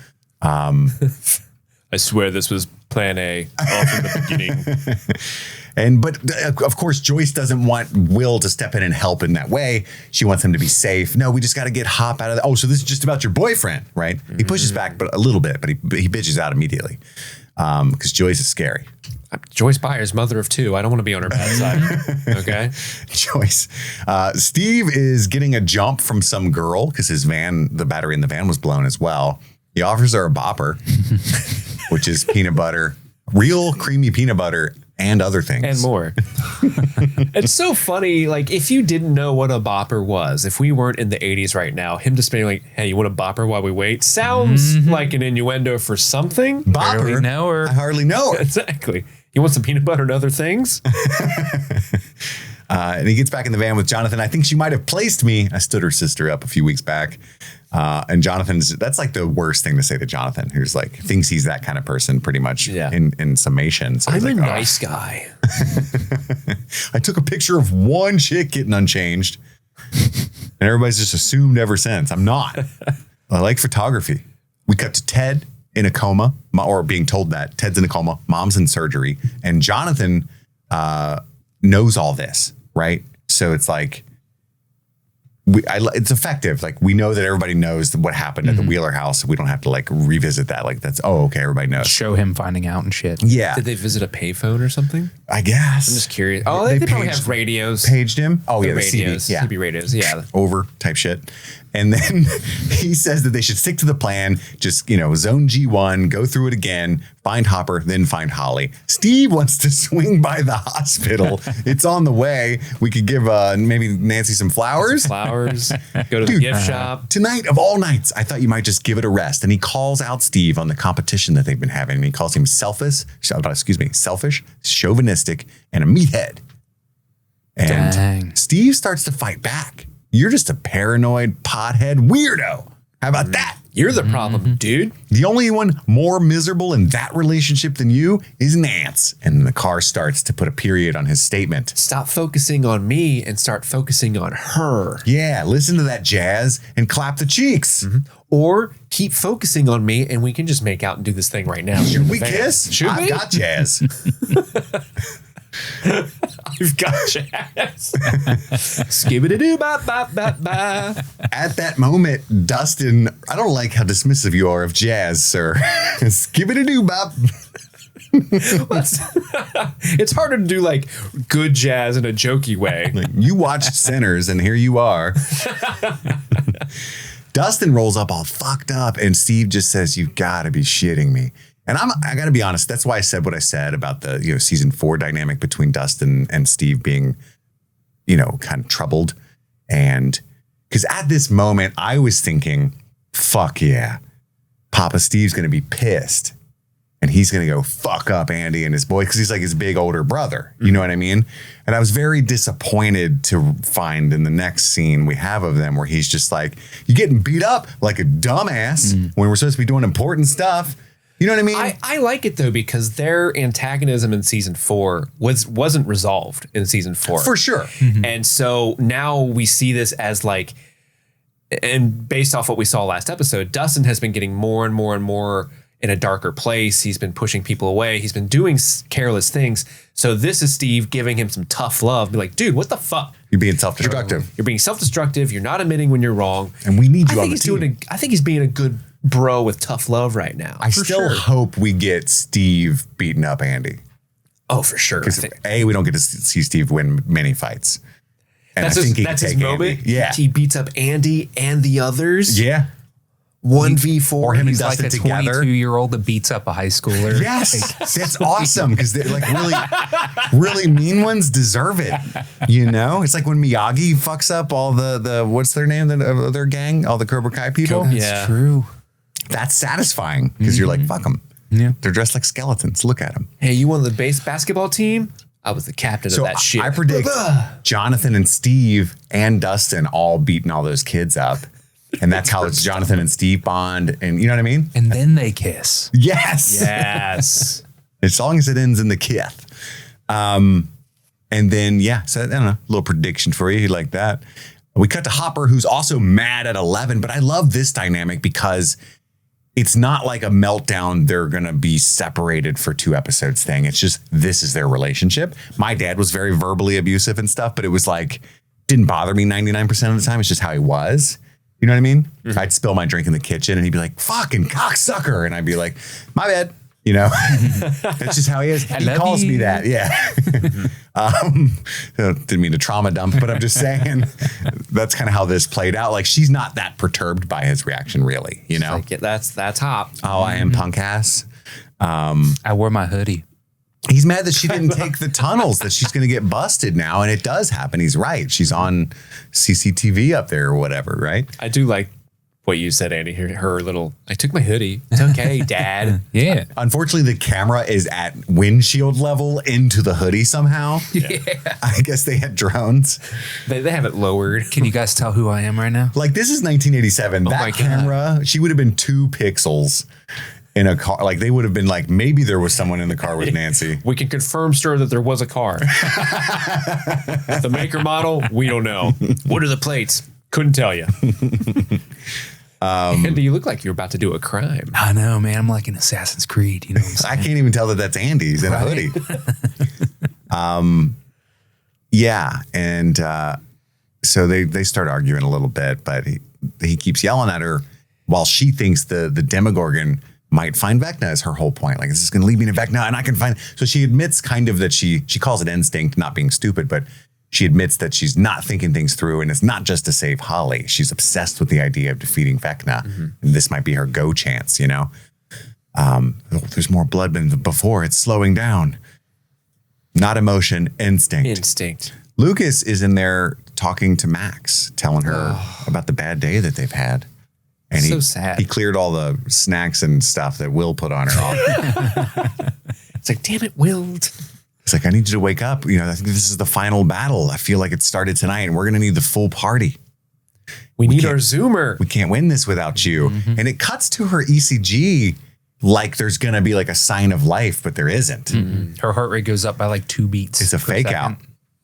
I swear this was plan A all from the beginning. But of course, Joyce doesn't want Will to step in and help in that way. She wants him to be safe. No, we just got to get Hop out of that. Oh, so this is just about your boyfriend, right? He pushes back, but a little bit, but he bitches out immediately because Joyce is scary. Joyce Byers, mother of 2. I don't want to be on her bad side. Okay. Joyce. Steve is getting a jump from some girl because the battery in the van was blown as well. He offers her a bopper, which is peanut butter, real creamy peanut butter, and other things. And more. It's so funny. Like, if you didn't know what a bopper was, if we weren't in the 80s right now, him just being like, hey, you want a bopper while we wait? Sounds like an innuendo for something. Bopper? I hardly know her. Exactly. You want some peanut butter and other things? And he gets back in the van with Jonathan. I think she might have placed me. I stood her sister up a few weeks back. And that's like the worst thing to say to Jonathan, who's like, thinks he's that kind of person pretty much in summation. So I'm like, a nice guy. I took a picture of one chick getting unchanged. And everybody's just assumed ever since. I'm not. I like photography. We cut to Ted in a coma, or being told that Ted's in a coma, mom's in surgery, and Jonathan knows all this, right? So it's like, it's effective. Like, we know that everybody knows what happened at the Wheeler house. We don't have to like revisit that. Like, that's, okay, everybody knows. Show him finding out and shit. Yeah. Did they visit a payphone or something? I guess. I'm just curious. Oh, they probably have radios. Paged him? Oh, yeah, the radios. CD, yeah. CB radios, yeah. Over type shit. And then he says that they should stick to the plan. Just, zone G1, go through it again, find Hopper, then find Holly. Steve wants to swing by the hospital. It's on the way. We could give maybe Nancy some flowers. Go to the gift shop. Tonight of all nights, I thought you might just give it a rest. And he calls out Steve on the competition that they've been having. And he calls him selfish, chauvinistic, and a meathead. And Dang. Steve starts to fight back. You're just a paranoid pothead weirdo. How about that? You're the problem, dude. The only one more miserable in that relationship than you is Nance. And the car starts to put a period on his statement. Stop focusing on me and start focusing on her. Yeah, listen to that jazz and clap the cheeks. Or keep focusing on me and we can just make out and do this thing right now. Should we kiss? Should I've we? got jazz. I've got jazz. Skibbity-doo, ba-ba-ba-ba. At that moment, Dustin, I don't like how dismissive you are of jazz, sir. Skibbity-doo-bop. It's harder to do like good jazz in a jokey way. Like, you watched Sinners and here you are. Dustin rolls up all fucked up and Steve just says, "You gotta be shitting me." And I gotta be honest, that's why I said what I said about the season 4 dynamic between Dustin and Steve being, kind of troubled. And because at this moment I was thinking, fuck yeah, Papa Steve's gonna be pissed. And he's going to go fuck up Andy and his boy because he's like his big older brother. You know what I mean? And I was very disappointed to find in the next scene we have of them where he's just like, "You're getting beat up like a dumbass when we're supposed to be doing important stuff." You know what I mean? I like it though because their antagonism in season 4 wasn't resolved in season 4. For sure. And so now we see this as like, and based off what we saw last episode, Dustin has been getting more and more and more in a darker place. He's been pushing people away. He's been doing careless things. So this is Steve giving him some tough love. Be like, dude, what the fuck? You're being self-destructive. You're being self-destructive. You're not admitting when you're wrong. And we need you on the team. I think he's being a good bro with tough love right now. I still hope we get Steve beating up Andy. Oh, for sure. Because we don't get to see Steve win many fights. And that's his moment. Andy. Yeah. He beats up Andy and the others. Yeah. 1v4. Or him and He's Dustin like a together. 22-year-old that beats up a high schooler. Yes, that's awesome because they're like really mean ones deserve it. It's like when Miyagi fucks up all the what's their name, their gang, all the Cobra Kai people. That's true. That's satisfying because you're like, fuck them. Yeah. They're dressed like skeletons. Look at them. Hey, you won the base basketball team? I was the captain of that shit. I predict Jonathan and Steve and Dustin all beating all those kids up. And that's how it's Jonathan and Steve bond. And you know what I mean? And then they kiss. Yes. Yes. As long as it ends in the kith. And then, so I don't know, a little prediction for you like that. We cut to Hopper, who's also mad at 11. But I love this dynamic because it's not like a meltdown. They're going to be separated for 2 episodes thing. It's just, this is their relationship. My dad was very verbally abusive and stuff, but it was like, didn't bother me 99% of the time. It's just how he was. You know what I mean? I'd spill my drink in the kitchen and he'd be like, "Fucking cocksucker." And I'd be like, "My bad." That's just how he is. He calls me that. Yeah. Didn't mean to trauma dump, but I'm just saying that's kind of how this played out. Like, she's not that perturbed by his reaction, really. Like, that's hot. Oh, I am punk ass. I wore my hoodie. He's mad that she didn't take the tunnels, that she's going to get busted now. And it does happen. He's right. She's on CCTV up there or whatever, right? I do like what you said, Andy. Her little, "I took my hoodie. It's okay, Dad." Yeah. Unfortunately, the camera is at windshield level into the hoodie somehow. Yeah. I guess they had drones. They have it lowered. Can you guys tell who I am right now? Like, this is 1987. my That God. camera, she would have been 2 pixels in a car. Like, they would have been like, maybe there was someone in the car with Nancy. We can confirm, sir, that there was a car. The maker model, we don't know. What are the plates? Couldn't tell you. Andy, you look like you're about to do a crime. I know, man. I'm like an Assassin's Creed. You know what I'm saying? I can't even tell that that's Andy. He's in a hoodie. Yeah. And so they start arguing a little bit, but he keeps yelling at her while she thinks the Demogorgon might find Vecna is her whole point. Like, this is going to lead me to Vecna and I can find. So she admits kind of that she calls it instinct, not being stupid, but she admits that she's not thinking things through, and it's not just to save Holly. She's obsessed with the idea of defeating Vecna, and this might be her go chance, you know? There's more blood than before. It's slowing down. Not emotion, instinct. Instinct. Lucas is in there talking to Max, telling her about the bad day that they've had. And So sad. He cleared all the snacks and stuff that Will put on her. It's like, damn it, Will. It's like, I need you to wake up. You know, I think this is the final battle. I feel like it started tonight and we're going to need the full party. We need can't- our Zoomer. We can't win this without you. And it cuts to her ECG like there's going to be like a sign of life, but there isn't. Her heart rate goes up by like 2 beats. It's a per fake second. out.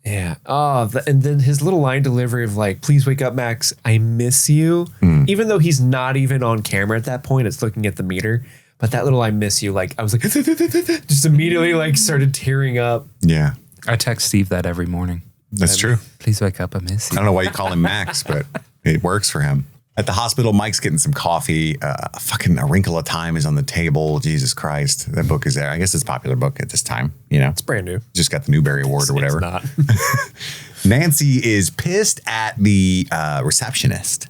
Yeah. Oh, and then his little line delivery of like, please wake up, Max. I miss you. Even though he's not even on camera at that point, it's looking at the meter. But that little I miss you, like, I was like, just immediately like started tearing up. Yeah, I text Steve that every morning. that's true. Please wake up. I miss I you. don't know why you call him Max, but it works for him. At the hospital, Mike's getting some coffee. Fucking A Wrinkle of Time is on the table. Jesus Christ. That book is there. I guess it's a popular book at this time, you know? It's brand new. Just got the Newbery Award or whatever. It's not. Nancy is pissed at the receptionist,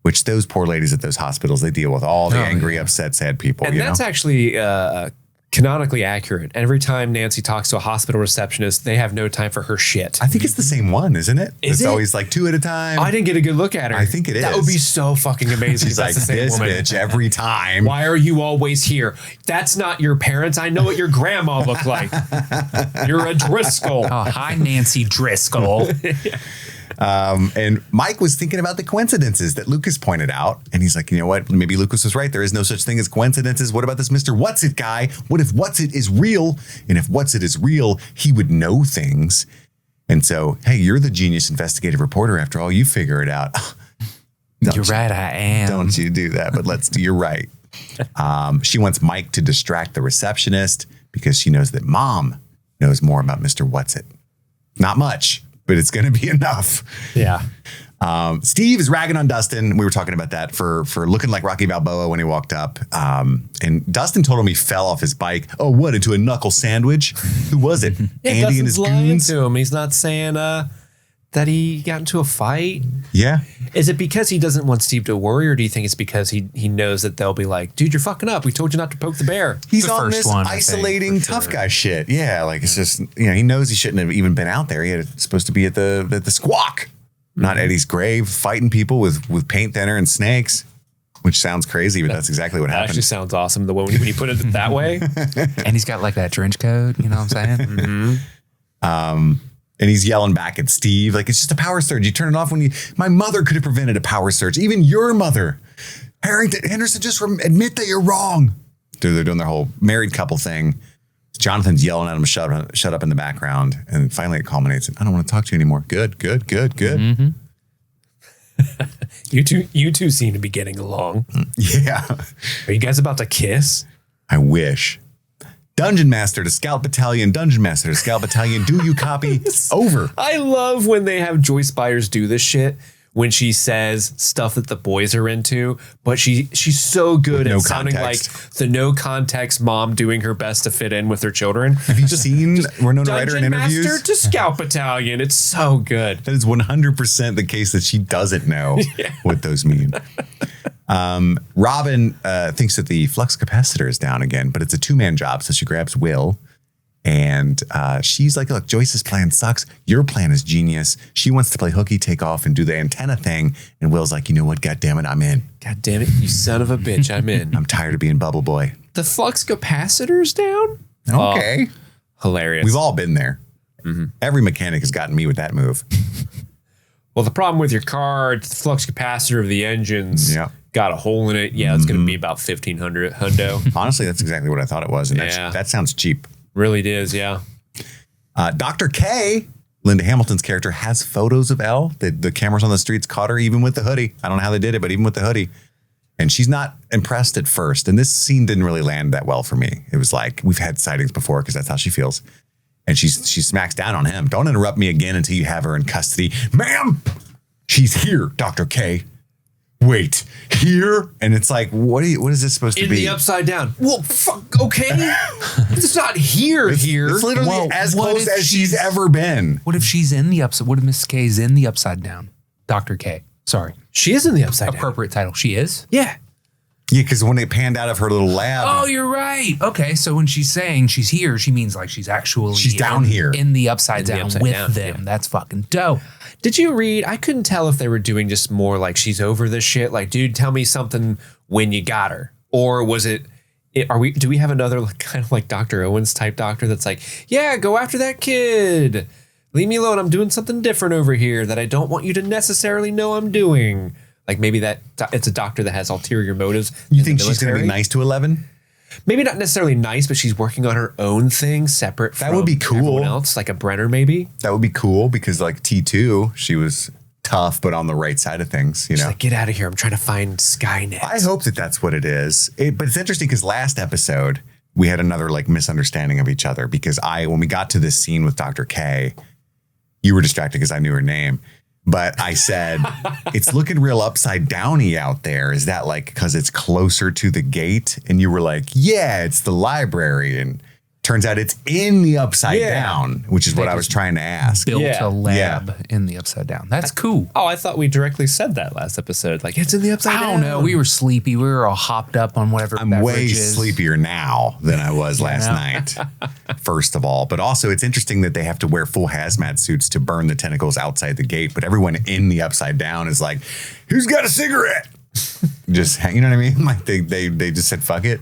which those poor ladies at those hospitals, they deal with all the angry, upset, sad people. And you that's know? actually canonically accurate. Every time Nancy talks to a hospital receptionist, they have no time for her shit. I think it's the same one, isn't it? Is it's it? always like 2 at a time. I didn't get a good look at her. I think it That is. would be so fucking amazing. She's if like, that's the same this woman. bitch every time. Why are you always here? That's not your parents. I know what your grandma looked like. You're a Driscoll. Oh, hi, Nancy Driscoll. And Mike was thinking about the coincidences that Lucas pointed out. And he's like, you know what? Maybe Lucas was right. There is no such thing as coincidences. What about this Mr. What's-It guy? What if What's-It is real? And if What's-It is real, he would know things. And so, hey, you're the genius investigative reporter. After all, you figure it out. You're right, I am. Don't you do that, but you're right. She wants Mike to distract the receptionist because she knows that Mom knows more about Mr. What's-It. Not much, but it's going to be enough. Yeah. Steve is ragging on Dustin. We were talking about that for looking like Rocky Balboa when he walked up. And Dustin told him he fell off his bike. Oh, what, into a knuckle sandwich? Who was it? Andy and his lying goons? to him. He's not saying that he got into a fight. Yeah. Is it because he doesn't want Steve to worry, or do you think it's because he knows that they'll be like, dude, you're fucking up. We told you not to poke the bear. He's The on first this one, I think, isolating for tough sure. guy shit. Yeah, like it's just, he knows he shouldn't have even been out there. He was supposed to be at the squawk, not Eddie's grave, fighting people with paint thinner and snakes, which sounds crazy, but that's exactly what That happened. actually sounds awesome. The way when you put it that way. And he's got like that trench coat, you know what I'm saying? And he's yelling back at Steve, like, it's just a power surge. You turn it off when my mother could have prevented a power surge. Even your mother. Henderson, just admit that you're wrong. Dude, they're doing their whole married couple thing. Jonathan's yelling at him, shut up in the background. And finally it culminates in, I don't want to talk to you anymore. Good. Mm-hmm. You two seem to be getting along. Yeah. Are you guys about to kiss? I wish. Dungeon Master to Scout Battalion. Dungeon Master to Scout Battalion. Do you copy? Over. I love when they have Joyce Byers do this shit when she says stuff that the boys are into, but she's so good With at no sounding context. like the no context mom doing her best to fit in with her children. Have you seen Winona Ryder in Dungeon interviews? Master to Scout Battalion. It's so good. That is 100% the case that she doesn't know what those mean. Robin thinks that the flux capacitor is down again, but it's a 2-man job. So she grabs Will and she's like, look, Joyce's plan sucks. Your plan is genius. She wants to play hooky, take off and do the antenna thing. And Will's like, you know what? God damn it. I'm in. God damn it, you son of a bitch. I'm in. I'm tired of being bubble boy. The flux capacitor's down? Okay. Hilarious. We've all been there. Every mechanic has gotten me with that move. Well, the problem with your car, the flux capacitor of the engines got a hole in it. Yeah, it's going to be about 1,500 hundo. Honestly, that's exactly what I thought it was. And Yeah. that sounds cheap. Really is, yeah. Dr. K Linda Hamilton's character has photos of Elle. The cameras on the streets caught her even with the hoodie. I don't know how they did it, but even with the hoodie. And she's not impressed at first. And this scene didn't really land that well for me. It was like, we've had sightings before because that's how she feels. And she smacks down on him. Don't interrupt me again until you have her in custody. Ma'am, she's here, Dr. K. Wait, here? And it's like, what is this supposed to be? In the upside down. Well, fuck, okay. It's not here. It's literally as close as she's ever been. What if she's in the upside? What if Miss K's in the upside down? Dr. K. Sorry. She is in the upside down. Appropriate title. She is? Yeah. Yeah, because when they panned out of her little lab. Oh, you're right. Okay, so when she's saying she's here, she means like she's down here. In the upside down upside with down, them. yeah. That's fucking dope. Did you read? I couldn't tell if they were doing just more like she's over this shit. Like, dude, tell me something when you got her. Or was it do we have another kind of like Dr. Owens type doctor that's like, yeah, go after that kid. Leave me alone. I'm doing something different over here that I don't want you to necessarily know I'm doing. Like maybe that it's a doctor that has ulterior motives. You think she's going to be nice to 11? Maybe not necessarily nice, but she's working on her own thing separate from would be cool. everyone else, like a Brenner maybe. That would be cool because like T2, she was tough, but on the right side of things, you She's know. like, get out of here. I'm trying to find Skynet. I hope that that's what it is. But it's interesting because last episode, we had another like misunderstanding of each other because when we got to this scene with Dr. K, you were distracted because I knew her name. But I said, it's looking real upside downy out there. Is that like because it's closer to the gate? And you were like, yeah, it's the library. And turns out it's in the upside down, which is what I was trying to ask. Built a lab in the upside down. That's cool. Oh, I thought we directly said that last episode. Like, it's in the upside down. I don't know. We were sleepy. We were all hopped up on whatever I'm way beverages. sleepier now than I was last night, first of all. But also, it's interesting that they have to wear full hazmat suits to burn the tentacles outside the gate. But everyone in the upside down is like, who's got a cigarette? Just, you know what I mean? Like they just said, fuck it.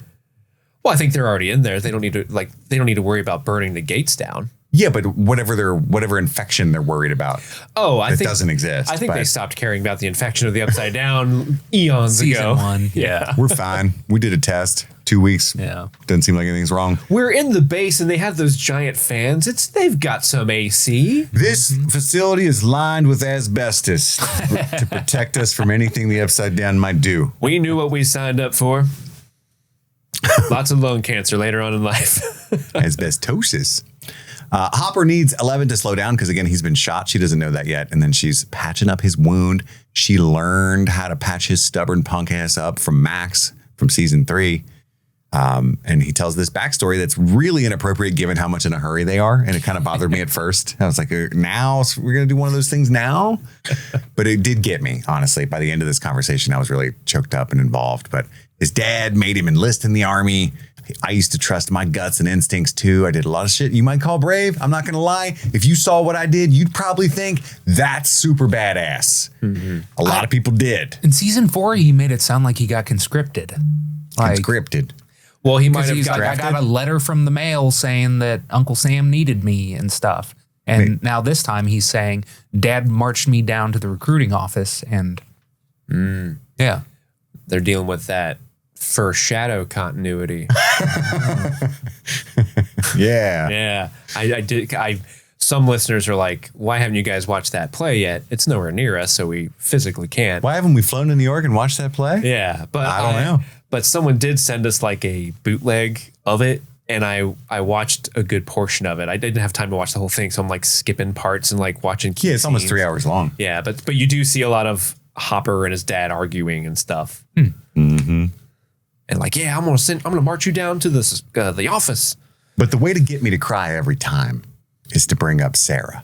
Well, I think they're already in there. They don't need to worry about burning the gates down. Yeah, but whatever infection they're worried about. Oh, I think doesn't exist. I think they stopped caring about the infection of the upside down eons Season ago. 1. Yeah. We're fine. We did a test, 2 weeks. Yeah. Doesn't seem like anything's wrong. We're in the base and they have those giant fans. They've got some AC. This facility is lined with asbestos to protect us from anything the upside down might do. We knew what we signed up for. Lots of lung cancer later on in life. Asbestosis. Hopper needs 11 to slow down because, again, he's been shot. She doesn't know that yet. And then she's patching up his wound. She learned how to patch his stubborn punk ass up from Max from season 3. And he tells this backstory that's really inappropriate given how much in a hurry they are. And it kind of bothered me at first. I was like, now we're going to do one of those things now? But it did get me, honestly. By the end of this conversation, I was really choked up and involved. But his dad made him enlist in the army. I used to trust my guts and instincts too. I did a lot of shit you might call brave. I'm not going to lie. If you saw what I did, you'd probably think that's super badass. Mm-hmm. A lot of people did. In season 4, he made it sound like he got conscripted. Conscripted. Well, he might have he's got like, I got a letter from the mail saying that Uncle Sam needed me and stuff. And now this time he's saying, Dad marched me down to the recruiting office and yeah. They're dealing with that foreshadow continuity. Yeah. Yeah. I did. Some listeners are like, why haven't you guys watched that play yet? It's nowhere near us, so we physically can't. Why haven't we flown to New York and watched that play? Yeah. But I don't know. But someone did send us like a bootleg of it. And I watched a good portion of it. I didn't have time to watch the whole thing. So I'm like skipping parts and like watching. Yeah, it's almost 3 hours long. Yeah. But you do see a lot of Hopper and his dad arguing and stuff. Mm-hmm. And like, yeah, I'm gonna march you down to the office. But the way to get me to cry every time is to bring up Sarah.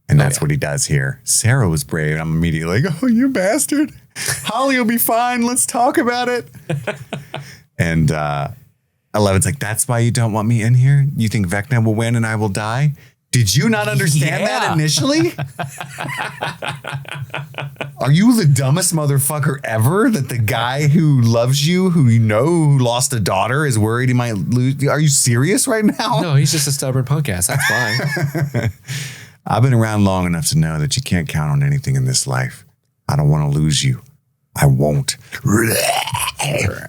And that's what he does here. Sarah was brave. And I'm immediately like, oh, you bastard. Holly will be fine. Let's talk about it. And 11's like, that's why you don't want me in here? You think Vecna will win and I will die? Did you not understand that initially? Are you the dumbest motherfucker ever that the guy who loves you, who you know who lost a daughter, is worried he might lose? Are you serious right now? No, he's just a stubborn punk ass. That's why. I've been around long enough to know that you can't count on anything in this life. I don't want to lose you. I won't. All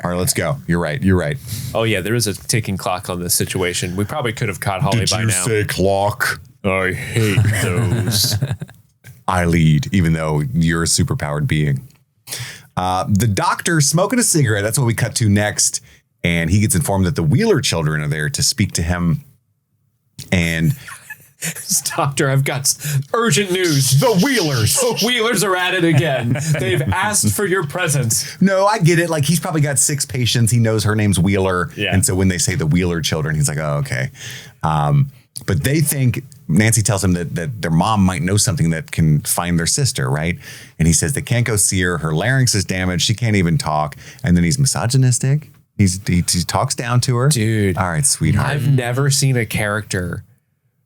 right, let's go. You're right. Oh, yeah, there is a ticking clock on this situation. We probably could have caught Holly by now. Did you say clock? I hate those. I lead, even though you're a superpowered being. The doctor smoking a cigarette. That's what we cut to next. And he gets informed that the Wheeler children are there to speak to him. And Doctor, I've got urgent news. The Wheelers. The Wheelers are at it again. They've asked for your presence. no, I get it. Like, he's probably got 6 patients. He knows her name's Wheeler. Yeah. And so when they say the Wheeler children, he's like, oh, okay. But they think, Nancy tells him that their mom might know something that can find their sister, right? And he says they can't go see her. Her larynx is damaged. She can't even talk. And then he's misogynistic. He talks down to her. Dude. All right, sweetheart. I've never seen a character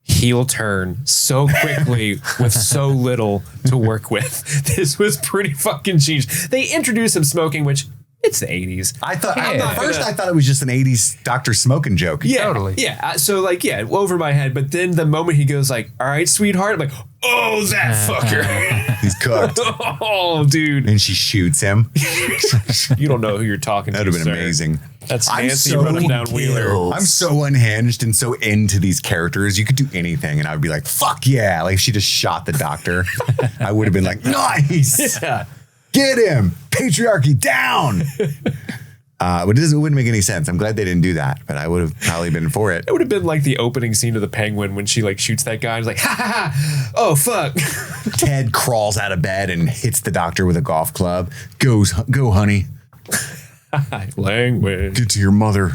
heel turn so quickly with so little to work with. This was pretty fucking genius. They introduced him smoking, which it's the 80s. I thought at first I thought it was just an 80s doctor smoking joke. Yeah, Totally. Yeah. So like, yeah, over my head. But then the moment he goes like, all right, sweetheart, I'm like, oh, that fucker. He's cooked. Oh, dude. And she shoots him. You don't know who you're talking to. That would have been sir. amazing. That's Nancy running down Wheeler. I'm so unhinged and so into these characters. You could do anything, and I would be like, "Fuck yeah!" Like if she just shot the doctor, I would have been like, "Nice, Yeah. get him, patriarchy down." But it wouldn't make any sense. I'm glad they didn't do that, but I would have probably been for it. It would have been like the opening scene of The Penguin when she like shoots that guy and is like, ha ha ha, oh fuck. Ted crawls out of bed and hits the doctor with a golf club. Go, honey. Language. Get to your mother.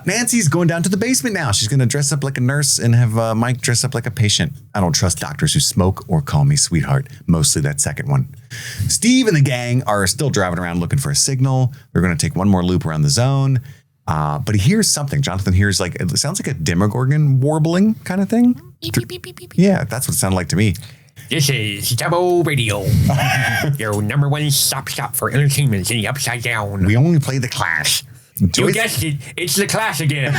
Nancy's going down to the basement now. She's going to dress up like a nurse and have Mike dress up like a patient. I don't trust doctors who smoke or call me sweetheart. Mostly that second one. Steve and the gang are still driving around looking for a signal. They're going to take one more loop around the zone. But he hears something. Jonathan hears like, it sounds like a Demogorgon warbling kind of thing. Beep, beep, beep, beep, beep. Yeah, that's what it sounded like to me. This is Double Radio, your number one stop shop for entertainment in the Upside Down. We only play the Clash. You Joyce, guessed it, it's the Clash again.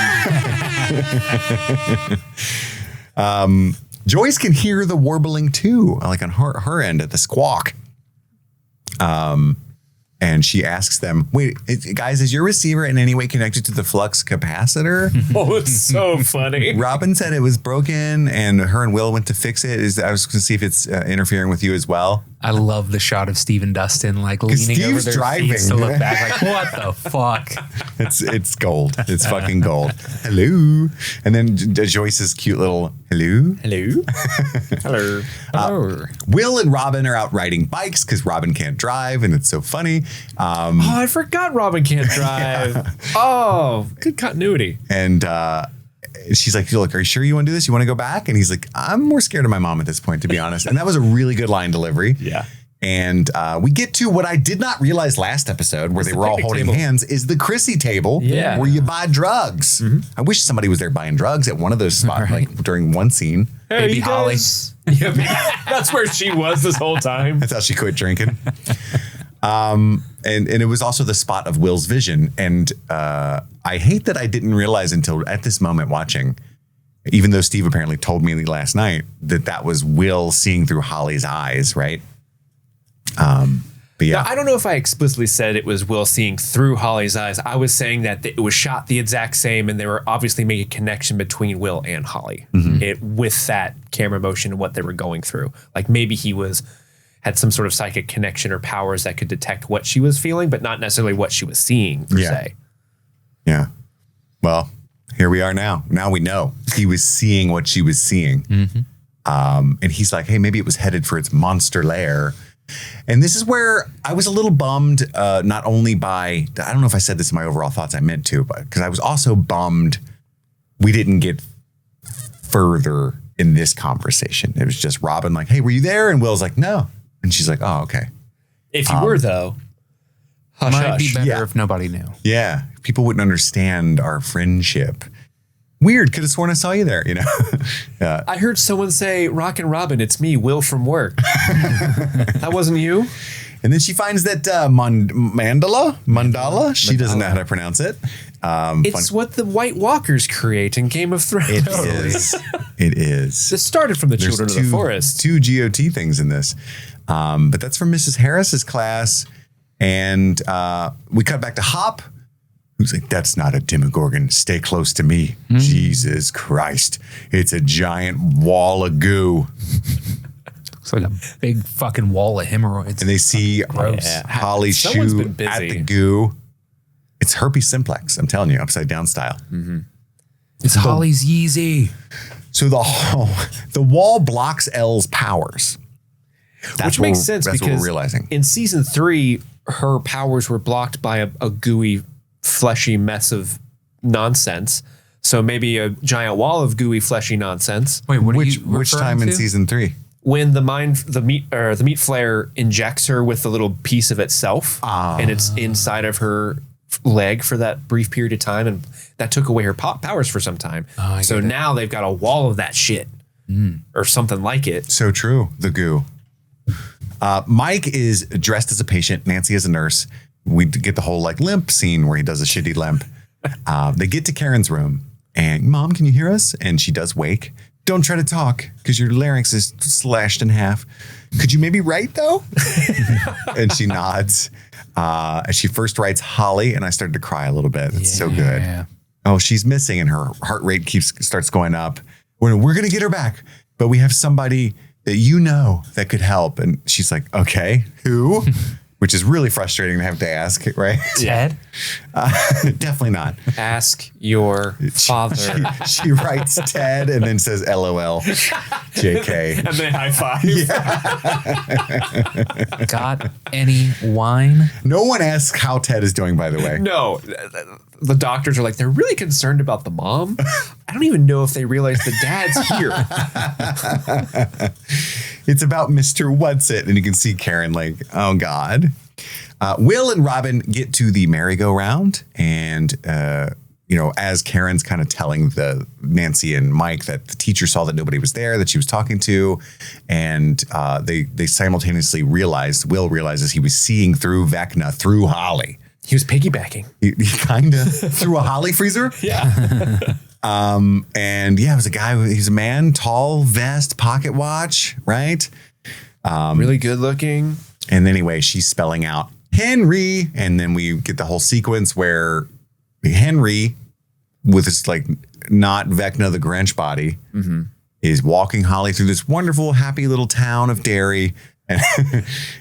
Joyce can hear the warbling too, like on her end at the squawk. And she asks them, wait, guys, is your receiver in any way connected to the flux capacitor? Oh, it's so funny. Robin said it was broken and her and Will went to fix it. I was going to see if it's interfering with you as well. I love the shot of Steve and Dustin like leaning over Steve's their driving. seats to look back like, what the fuck? It's gold. It's fucking gold. Hello. And then Joyce's cute little hello. Hello. Hello. Will and Robin are out riding bikes because Robin can't drive and it's so funny. Oh, I forgot Robin can't drive. Oh, good continuity. And she's like, look, are you sure you want to do this? You want to go back? And he's like, I'm more scared of my mom at this point, to be honest. And that was a really good line delivery. Yeah. And we get to what I did not realize last episode where they were all picnic holding table. hands is the Chrissy table Yeah. where you buy drugs. I wish somebody was there buying drugs at one of those spots, like during one scene. Hey, Baby you Holly. guys- Yeah, that's where she was this whole time. That's how she quit drinking. And it was also the spot of Will's vision. And I hate that I didn't realize until at this moment watching, even though Steve apparently told me last night that was Will seeing through Holly's eyes, right? But yeah, Now, I don't know if I explicitly said it was Will seeing through Holly's eyes. I was saying that it was shot the exact same, and they were obviously making a connection between Will and Holly with that camera motion and what they were going through. Like maybe he had some sort of psychic connection or powers that could detect what she was feeling, but not necessarily what she was seeing per se. yeah. Well, here we are now. Now we know he was seeing what she was seeing. And he's like, hey, maybe it was headed for its monster lair. And this is where I was a little bummed, not only by, I don't know if I said this in my overall thoughts, I meant to, but because I was also bummed we didn't get further in this conversation. It was just Robin like, hey, were you there? And Will's like, no. And she's like, oh, okay. If you were, though, hush, Might be hush. better Yeah. if nobody knew. Yeah. People wouldn't understand our friendship. Weird. Could have sworn I saw you there, you know? I heard someone say, Rockin' Robin, it's me, Will from work. That wasn't you? And then she finds that mandala. She doesn't know how to pronounce it. It's what the White Walkers create in Game of Thrones. It is. It is. This started from the There's Children of the Forest. Two GOT things in this. But that's from Mrs. Harris's class. And we cut back to Hop. Who's like, that's not a Demogorgon. Stay close to me. Jesus Christ. It's a giant wall of goo. It's like a big fucking wall of hemorrhoids. And they see Holly's Someone's shoe been busy. at the goo. It's herpes simplex. I'm telling you, upside down style. It's Holly's Yeezy. So the wall blocks Elle's powers. Which makes sense that's because what we're realizing. in season 3, her powers were blocked by a gooey, fleshy mess of nonsense. So maybe a giant wall of gooey, fleshy nonsense. Wait, what Which time in season 3? When the meat flare injects her with a little piece of itself, and it's inside of her leg for that brief period of time, and that took away her powers for some time. So now they've got a wall of that shit or something like it. So true. The goo. Mike is dressed as a patient. Nancy is a nurse. We get the whole like limp scene where he does a shitty limp. They get to Karen's room and Mom, can you hear us? And she does wake. Don't try to talk because your larynx is slashed in half. Could you maybe write though? And she nods. She first writes Holly and I started to cry a little bit. It's so good. Oh, she's missing and her heart rate starts going up. We're going to get her back, but we have somebody that you know that could help. And she's like, okay, who? Which is really frustrating to have to ask, right? Ted? Definitely not. Ask your father. She writes Ted and then says LOL, JK. And then high five. Got any wine? No one asks how Ted is doing, by the way. No, the doctors are like, they're really concerned about the mom. I don't even know if they realize the dad's here. It's about Mr. What's-It. And you can see Karen like, oh, God. Will and Robin get to the merry-go-round. And, as Karen's kind of telling Nancy and Mike that the teacher saw that nobody was there, that she was talking to. And they simultaneously Will realizes he was seeing through Vecna through Holly. He was piggybacking. He kind of through a Holly freezer. Yeah. It was a guy. He's a man, tall vest, pocket watch, right? Really good looking. And anyway, she's spelling out Henry. And then we get the whole sequence where Henry, with his like not Vecna the Grinch body, is walking Holly through this wonderful, happy little town of Derry and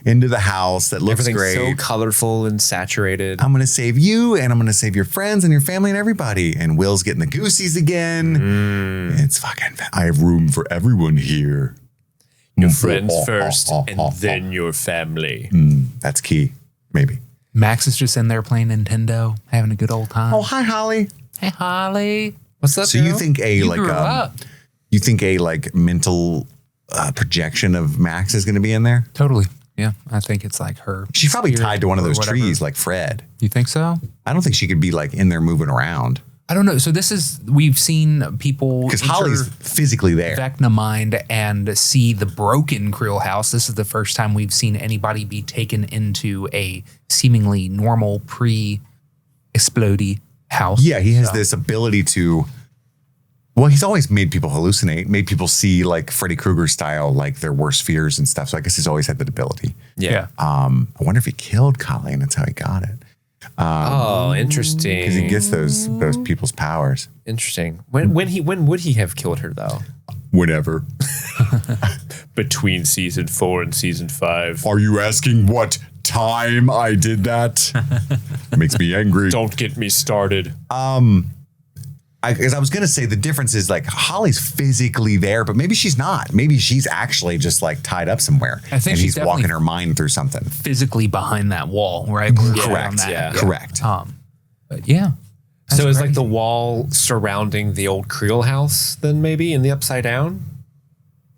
into the house that looks Everything's great. so colorful and saturated. I'm going to save you and I'm going to save your friends and your family and everybody. And Will's getting the goosies again. It's fucking, I have room for everyone here. Your friends first and then your family. That's key. Maybe. Max is just in there playing Nintendo, having a good old time. Oh, hi, Holly. Hey, Holly. What's up, So girl? you think a mental projection of Max is going to be in there? Totally. Yeah. I think it's like her. She's probably spirit tied to one of or those whatever. trees like Fred. You think so? I don't think she could be like in there moving around. I don't know. So we've seen people Because Holly's physically there. Vecna mind and see the broken Creel house. This is the first time we've seen anybody be taken into a seemingly normal pre-explodey house. Yeah, he has this ability to. Well, he's always made people hallucinate, made people see like Freddy Krueger style, like their worst fears and stuff. So I guess he's always had that ability. Yeah. I wonder if he killed Collie and that's how he got it. Interesting. Because he gets those people's powers. Interesting. When would he have killed her though? Whenever. Between season 4 and season 5. Are you asking what time I did that? Makes me angry. Don't get me started. Because I was going to say the difference is like Holly's physically there, but maybe she's not. Maybe she's actually just like tied up somewhere. I think and she's he's walking definitely her mind through something. physically behind that wall, right? We're clear Correct. on that. Yeah. Correct. But yeah. That's So it's like crazy. the wall surrounding the old Creel house then maybe in the Upside Down?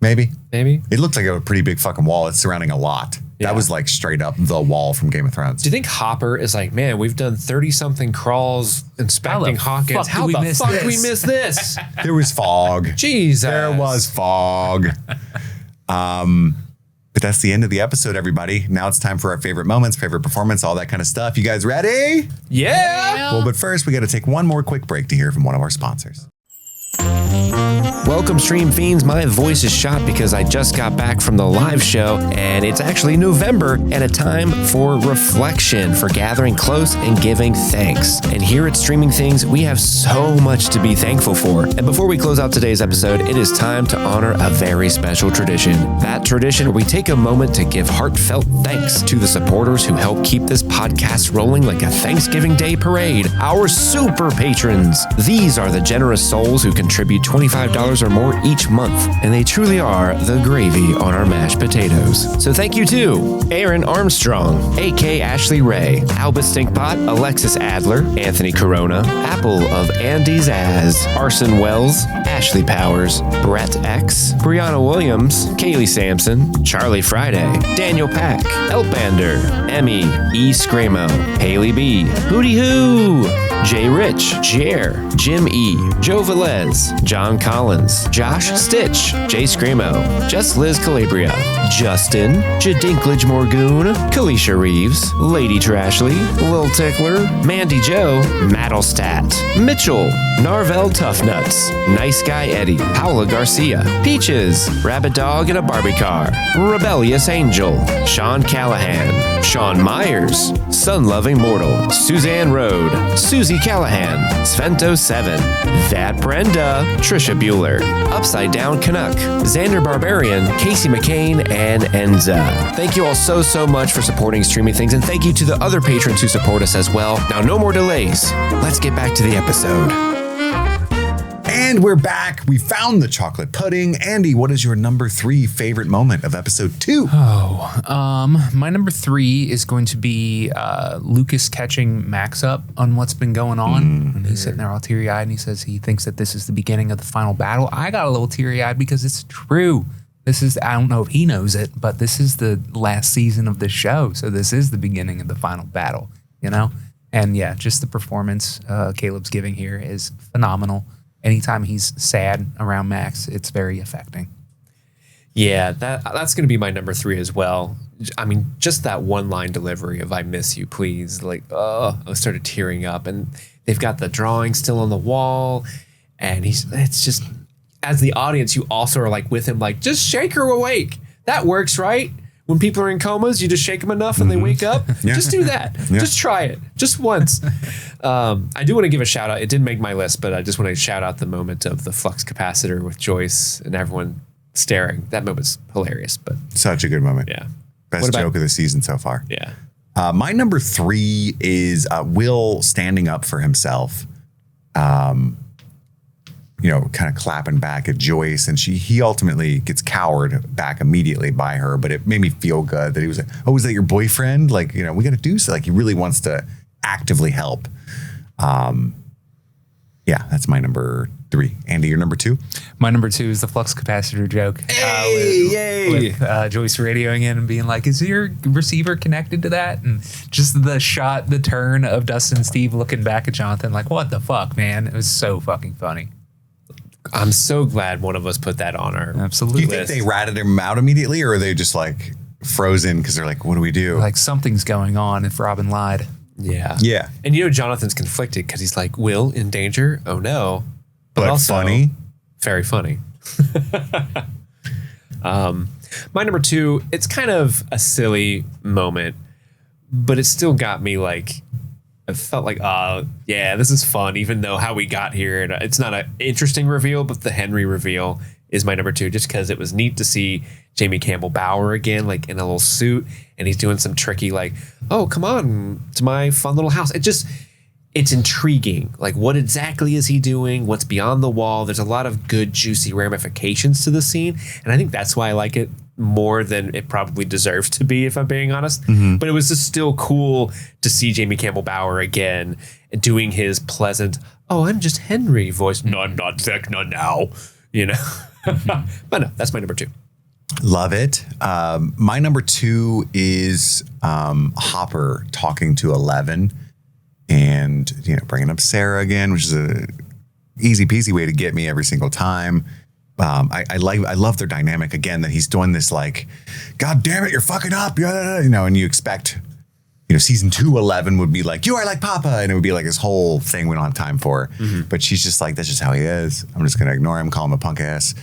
Maybe. Maybe? It looked like a pretty big fucking wall. It's surrounding a lot. Yeah. That was like straight up the wall from Game of Thrones. Do you think Hopper is like, man, we've done 30-something crawls inspecting Hawkins. fuck How did the we miss fuck this?" did we miss this? There was fog. Jesus. There was fog. But that's the end of the episode, everybody. Now it's time for our favorite moments, favorite performance, all that kind of stuff. You guys ready? Yeah. Well, but first, we got to take one more quick break to hear from one of our sponsors. Welcome, Stream Fiends. My voice is shot because I just got back from the live show, and it's actually November and a time for reflection, for gathering close and giving thanks. And here at Streaming Things, we have so much to be thankful for. And before we close out today's episode, it is time to honor a very special tradition. That tradition where we take a moment to give heartfelt thanks to the supporters who help keep this podcast rolling like a Thanksgiving Day parade. Our super patrons. These are the generous souls who contribute $25 or more each month, and they truly are the gravy on our mashed potatoes. So thank you to Aaron Armstrong, A.K. Ashley Ray, Albus Stinkpot, Alexis Adler, Anthony Corona, Apple of Andy's Az, Arson Wells, Ashley Powers, Brett X, Brianna Williams, Kaylee Sampson, Charlie Friday, Daniel Pack, Elpander, Emmy, E. Scramo, Haley B, Hootie Hoo, Jay Rich, Jer, Jim E, Joe Velez, John Collins, Josh Stitch, Jay Screamo, Just Liz Calabria, Justin, Jadinklage Morgoon, Kalisha Reeves, Lady Trashley, Lil Tickler, Mandy Joe, Maddlestat, Mitchell, Narvel Toughnuts, Nice Guy Eddie, Paula Garcia, Peaches, Rabbit Dog in a Barbie Car, Rebellious Angel, Sean Callahan, Sean Myers, Sun Loving Mortal, Suzanne Road, Susie Callahan, Svento 7, That Brenda, Trisha Bueller, Upside Down Canuck, Xander Barbarian, Casey McCain, and Enza. Thank you all so much for supporting Streaming Things, and thank you to the other patrons who support us as well. Now, no more delays. Let's get back to the episode. And we're back. We found the chocolate pudding. Andy, what is your number 3 favorite moment of episode 2? My number 3 is going to be Lucas catching Max up on what's been going on. And he's sitting there all teary-eyed, and he says he thinks that this is the beginning of the final battle. I got a little teary-eyed because it's true. This is, I don't know if he knows it, but this is the last season of the show. So this is the beginning of the final battle, you know? And yeah, just the performance Caleb's giving here is phenomenal. Anytime he's sad around Max, it's very affecting. Yeah, that's going to be my number 3 as well. I mean, just that one line delivery of "I miss you, please." Like, I started tearing up, and they've got the drawing still on the wall, and it's just, as the audience, you also are like with him, like, just shake her awake. That works, right? When people are in comas, you just shake them enough and they wake up. Yeah. Just do that. Yeah. Just try it. Just once. I do want to give a shout out. It didn't make my list, but I just want to shout out the moment of the flux capacitor with Joyce and everyone staring. That moment's hilarious. But Such a good moment. yeah. Best joke of the season so far. Yeah. My number 3 is Will standing up for himself. Kind of clapping back at Joyce, and he ultimately gets cowered back immediately by her, but it made me feel good that he was like, "Oh, is that your boyfriend? Like, we got to do so." Like, he really wants to actively help. Yeah, that's my number 3. Andy, your number 2? My number 2 is the flux capacitor joke. With Joyce radioing in and being like, "Is your receiver connected to that?" And just the turn of Dustin and Steve looking back at Jonathan like, "What the fuck, man?" It was so fucking funny. I'm so glad one of us put that on our Absolutely. Do you think they ratted him out immediately, or are they just like frozen because they're like, "What do we do?" Like, something's going on if Robin lied. Yeah. Yeah. And Jonathan's conflicted because he's like, Will in danger? Oh no. But also funny. Very funny. My number 2, it's kind of a silly moment, but it still got me like, I felt like, yeah, this is fun, even though how we got here. And it's not an interesting reveal, but the Henry reveal is my number 2, just because it was neat to see Jamie Campbell Bower again, like in a little suit, and he's doing some tricky, like, "Oh, come on to my fun little house." It's intriguing. Like, what exactly is he doing? What's beyond the wall? There's a lot of good, juicy ramifications to the scene. And I think that's why I like it more than it probably deserves to be, if I'm being honest. But it was just still cool to see Jamie Campbell Bower again doing his pleasant, "Oh, I'm just Henry" voice. "No, I'm not Vecna now." But no, that's my number 2. Love it. My number 2 is Hopper talking to 11 and, bringing up Sarah again, which is a easy peasy way to get me every single time. I love their dynamic again, that he's doing this like, "God damn it, you're fucking up." And you expect season 211 would be like, you are like Papa. And it would be like this whole thing we don't have time for. But she's just like, that's just how he is. I'm just going to ignore him, call him a punk ass.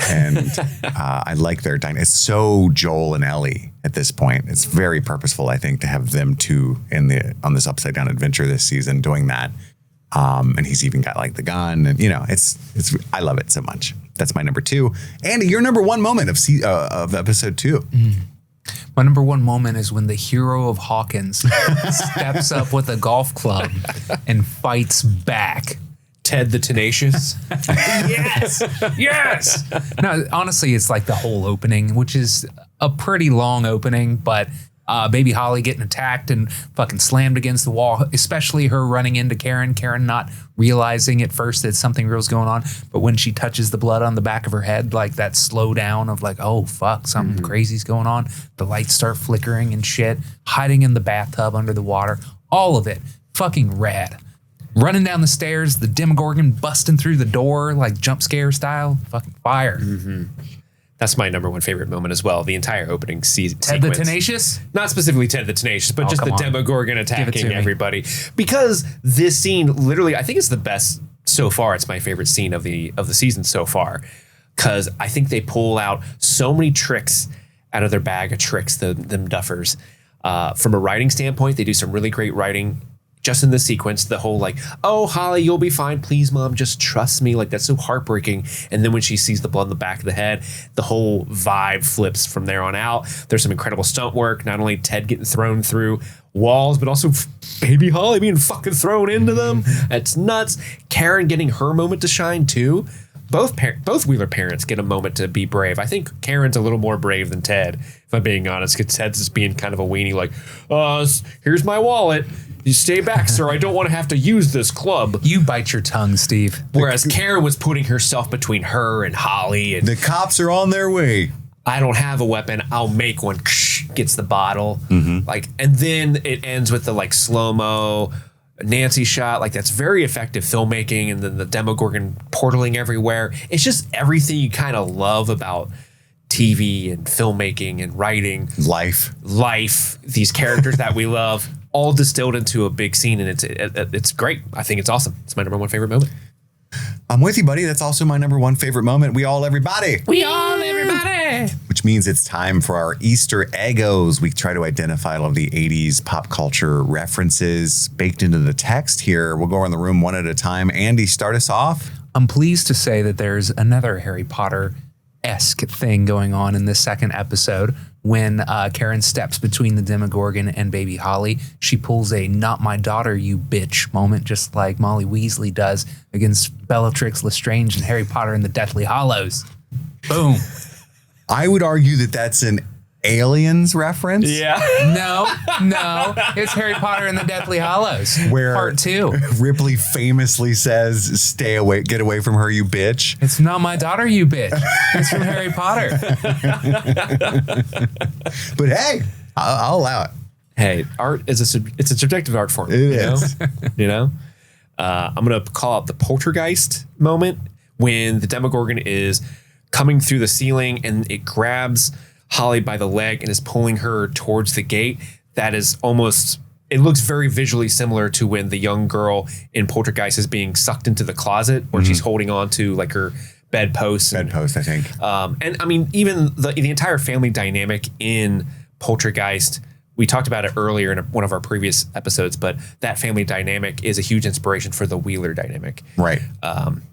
And I like their dynamic. It's so Joel and Ellie at this point. It's very purposeful, I think, to have them two on this upside down adventure this season doing that. And he's even got like the gun and, it's I love it so much. That's my number 2. Andy, your number 1 moment of episode 2. My number 1 moment is when the hero of Hawkins steps up with a golf club and fights back. Ted the Tenacious. Yes. No, honestly, it's like the whole opening, which is a pretty long opening, but baby Holly getting attacked and fucking slammed against the wall, especially her running into Karen not realizing at first that something real's going on. But when she touches the blood on the back of her head, like that slow down of like, oh, fuck, something crazy's going on. The lights start flickering and shit, hiding in the bathtub under the water. All of it fucking rad. Running down the stairs, the Demogorgon busting through the door, like jump scare style, fucking fire. That's my number 1 favorite moment as well. The entire opening sequence. Ted the Tenacious? Not specifically Ted the Tenacious, but just the Demogorgon attacking everybody. Me. Because this scene, literally, I think it's the best so far. It's my favorite scene of the season so far. Because I think they pull out so many tricks out of their bag of tricks, them duffers. From a writing standpoint, they do some really great writing. Just in this sequence, the whole like, oh, Holly, you'll be fine. Please, Mom, just trust me. Like, that's so heartbreaking. And then when she sees the blood in the back of the head, the whole vibe flips from there on out. There's some incredible stunt work. Not only Ted getting thrown through walls, but also baby Holly being fucking thrown into them. It's nuts. Karen getting her moment to shine, too. Both Wheeler parents get a moment to be brave. I think Karen's a little more brave than Ted, if I'm being honest, because Ted's just being kind of a weenie, like, here's my wallet. You stay back, sir. I don't want to have to use this club. You bite your tongue, Steve. Whereas Karen was putting herself between her and Holly. And the cops are on their way. I don't have a weapon. I'll make one. Gets the bottle. Like, and then it ends with the like slow-mo Nancy shot. Like, that's very effective filmmaking. And then the Demogorgon portaling everywhere. It's just everything you kind of love about TV and filmmaking and writing. Life. These characters that we love. All distilled into a big scene, and it's great. I think it's awesome. It's my number 1 favorite moment. I'm with you, buddy. That's also my number 1 favorite moment. We all everybody. Which means it's time for our Easter Eggos. We try to identify all of the 80s pop culture references baked into the text here. We'll go around the room one at a time. Andy, start us off. I'm pleased to say that there's another Harry Potter-esque thing going on in this second episode. When Karen steps between the Demogorgon and baby Holly, she pulls a "not my daughter, you bitch" moment, just like Molly Weasley does against Bellatrix Lestrange and Harry Potter and the Deathly Hallows. Boom. I would argue that that's an Aliens reference. Yeah. No, it's Harry Potter and the Deathly Hallows, where part 2. Ripley famously says, "Stay away, get away from her, you bitch." It's not my daughter, you bitch. It's from Harry Potter. But hey, I'll allow it. Hey, art is it's a subjective art form. It is. You know? I'm gonna call out the poltergeist moment when the Demogorgon is coming through the ceiling and it grabs Holly by the leg and is pulling her towards the gate. That is almost, it looks very visually similar to when the young girl in Poltergeist is being sucked into the closet where she's holding on to like her bedpost. Bedpost, I think. And I mean, even the entire family dynamic in Poltergeist, we talked about it earlier in one of our previous episodes, but that family dynamic is a huge inspiration for the Wheeler dynamic. Right.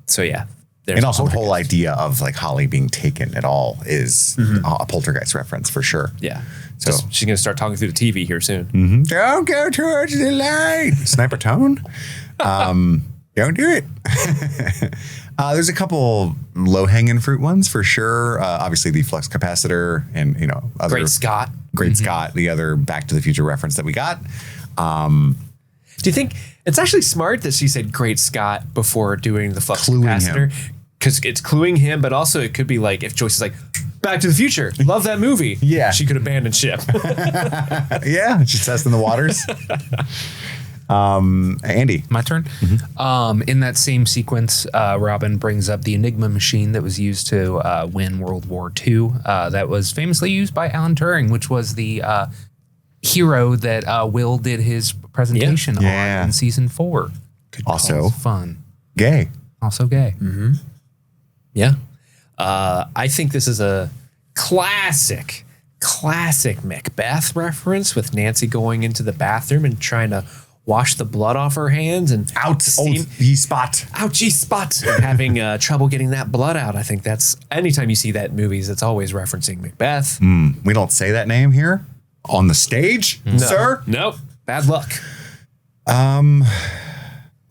So yeah. And also the whole idea of like Holly being taken at all is a Poltergeist reference for sure. Yeah. So she's going to start talking through the TV here soon. Don't go towards the light. Sniper tone. Don't do it. There's a couple low-hanging fruit ones for sure. Obviously the flux capacitor and, other Great Scott. Scott, the other Back to the Future reference that we got. Do you think it's actually smart that she said Great Scott before doing the flux capacitor? Because it's cluing him, but also it could be like if Joyce is like, Back to the Future, love that movie. Yeah. She could abandon ship. Yeah, she's testing the waters. Andy. My turn? In that same sequence, Robin brings up the Enigma machine that was used to win World War II. That was famously used by Alan Turing, which was the hero that Will did his presentation on in season 4. Also fun. Gay. Also gay. Yeah. I think this is a classic Macbeth reference with Nancy going into the bathroom and trying to wash the blood off her hands and ye spot. ouchie spot, and having trouble getting that blood out. I think that's anytime you see that in movies, it's always referencing Macbeth. We don't say that name here on the stage, sir. Nope. Bad luck.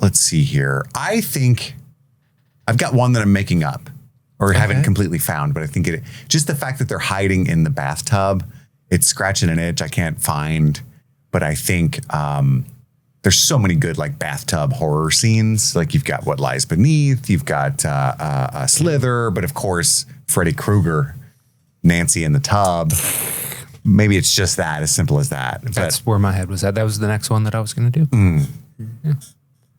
Let's see here. I think I've got one that I'm making up or haven't completely found, but I think just the fact that they're hiding in the bathtub, it's scratching an itch I can't find. But I think there's so many good like bathtub horror scenes. Like you've got What Lies Beneath, you've got Slither, but of course Freddy Krueger, Nancy in the tub. Maybe it's just that, as simple as that. That's where my head was at. That was the next one that I was going to do. Yeah.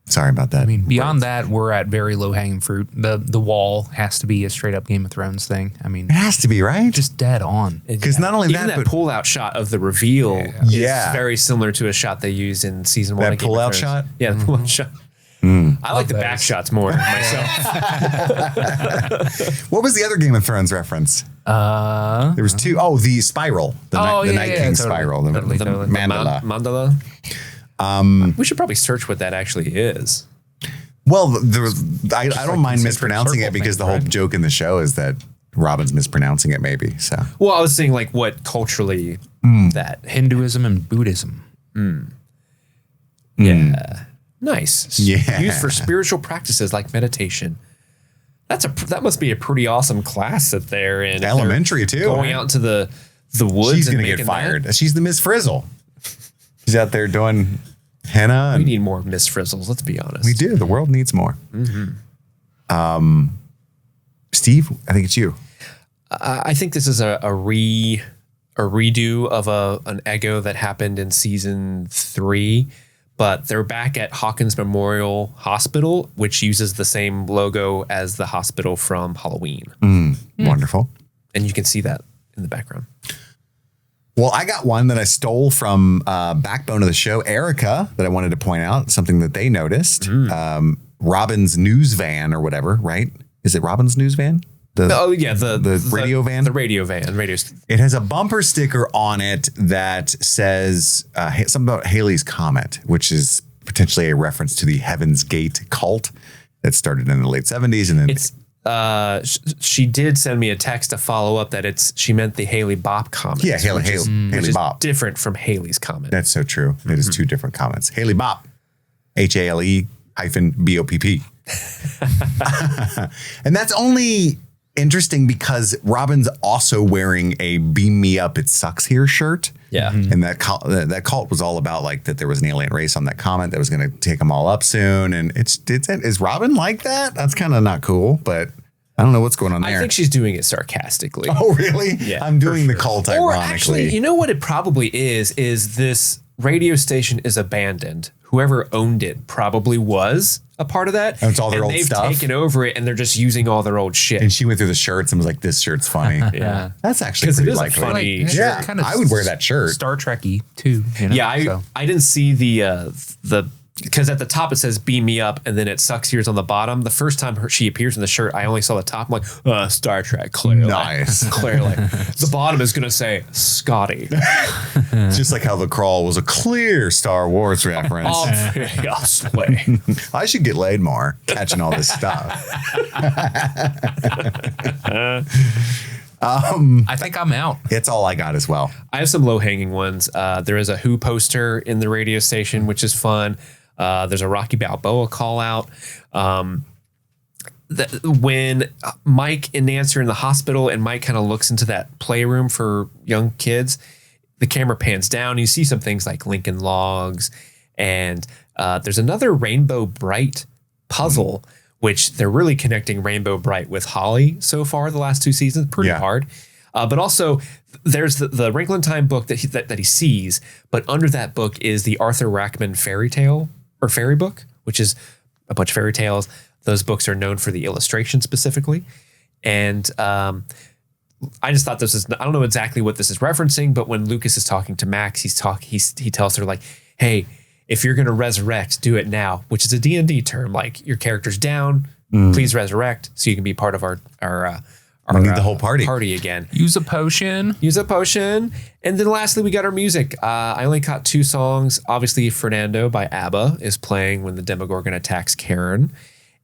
Sorry about that. I mean, beyond that, we're at very low hanging fruit. The wall has to be a straight up Game of Thrones thing. I mean, it has to be, right? Just dead on. Because not only even that pull out shot of the reveal is very similar to a shot they use in season 1. That of Game pull of out Thrones. shot? Yeah, the pull out shot. I like the back shots more myself. What was the other Game of Thrones reference? There was 2. Oh, the spiral. The Night King spiral. The mandala. Mandala. We should probably search what that actually is. Well, I don't mind mispronouncing it because the whole joke in the show is that Robin's mispronouncing it maybe. So. Well, I was saying like what culturally that. Hinduism and Buddhism. Yeah. Nice. Yeah. Used for spiritual practices like meditation. That must be a pretty awesome class that they're in. Elementary too. Going out into the woods. She's going to get fired. She's the Miss Frizzle. She's out there doing henna. We need more Miss Frizzles. Let's be honest. We do. The world needs more. Steve, I think it's you. I think this is a redo of an Eggo that happened in season 3, but they're back at Hawkins Memorial Hospital, which uses the same logo as the hospital from Halloween. Wonderful. And you can see that in the background. Well, I got one that I stole from backbone of the show, Erica, that I wanted to point out, something that they noticed. Robin's news van or whatever, right? Is it Robin's news van? The radio van? The radio van. It has a bumper sticker on it that says something about Halley's Comet, which is potentially a reference to the Heaven's Gate cult that started in the late 70s. And then she did send me a text to follow up that she meant the Haley Bop comet. Yeah, Haley Bop. Different from Haley's Comet. That's so true. It is 2 different comets. Haley Bop, HALE-BOPP. And that's only interesting because Robin's also wearing a "Beam Me Up, It Sucks Here" shirt. Yeah. And that cult was all about like that there was an alien race on that comet that was going to take them all up soon. And is Robin like that? That's kind of not cool, but I don't know what's going on there. I think she's doing it sarcastically. Oh, really? Yeah. I'm doing the cult ironically. Or actually, you know what it probably is this radio station is abandoned. Whoever owned it probably was a part of that. And it's all their old stuff. They've taken over it and they're just using all their old shit. And she went through the shirts and was like, this shirt's funny. Yeah. That's actually pretty likely. Funny yeah, kind of I would wear that shirt. Star Trek-y too. You know? Yeah, I didn't see the because at the top it says "Beam Me Up" and then it sucks here's on the bottom. The first time she appears in the shirt, I only saw the top. I'm like, Star Trek, clearly. Nice. Clearly. The bottom is going to say Scotty. Just like how the crawl was a clear Star Wars reference. Obviously. I should get laid more catching all this stuff. I think I'm out. It's all I got as well. I have some low-hanging ones. There is a Who poster in the radio station, which is fun. There's a Rocky Balboa call out. When Mike and Nancy are in the hospital and Mike kind of looks into that playroom for young kids, the camera pans down. You see some things like Lincoln Logs. And there's another Rainbow Bright puzzle, which they're really connecting Rainbow Bright with Holly so far the last 2 seasons. Pretty hard. But also there's the Wrinkle in Time book that he sees, but under that book is the Arthur Rackman fairy book, which is a bunch of fairy tales. Those books are known for the illustration specifically. And I just thought this is, I don't know exactly what this is referencing, but when Lucas is talking to Max, he tells her like, hey, if you're going to resurrect, do it now, which is a D&D term. Like your character's down, please resurrect so you can be part of our we need the whole party again. Use a potion. And then lastly, we got our music. I only caught 2 songs. Obviously, Fernando by ABBA is playing when the Demogorgon attacks Karen.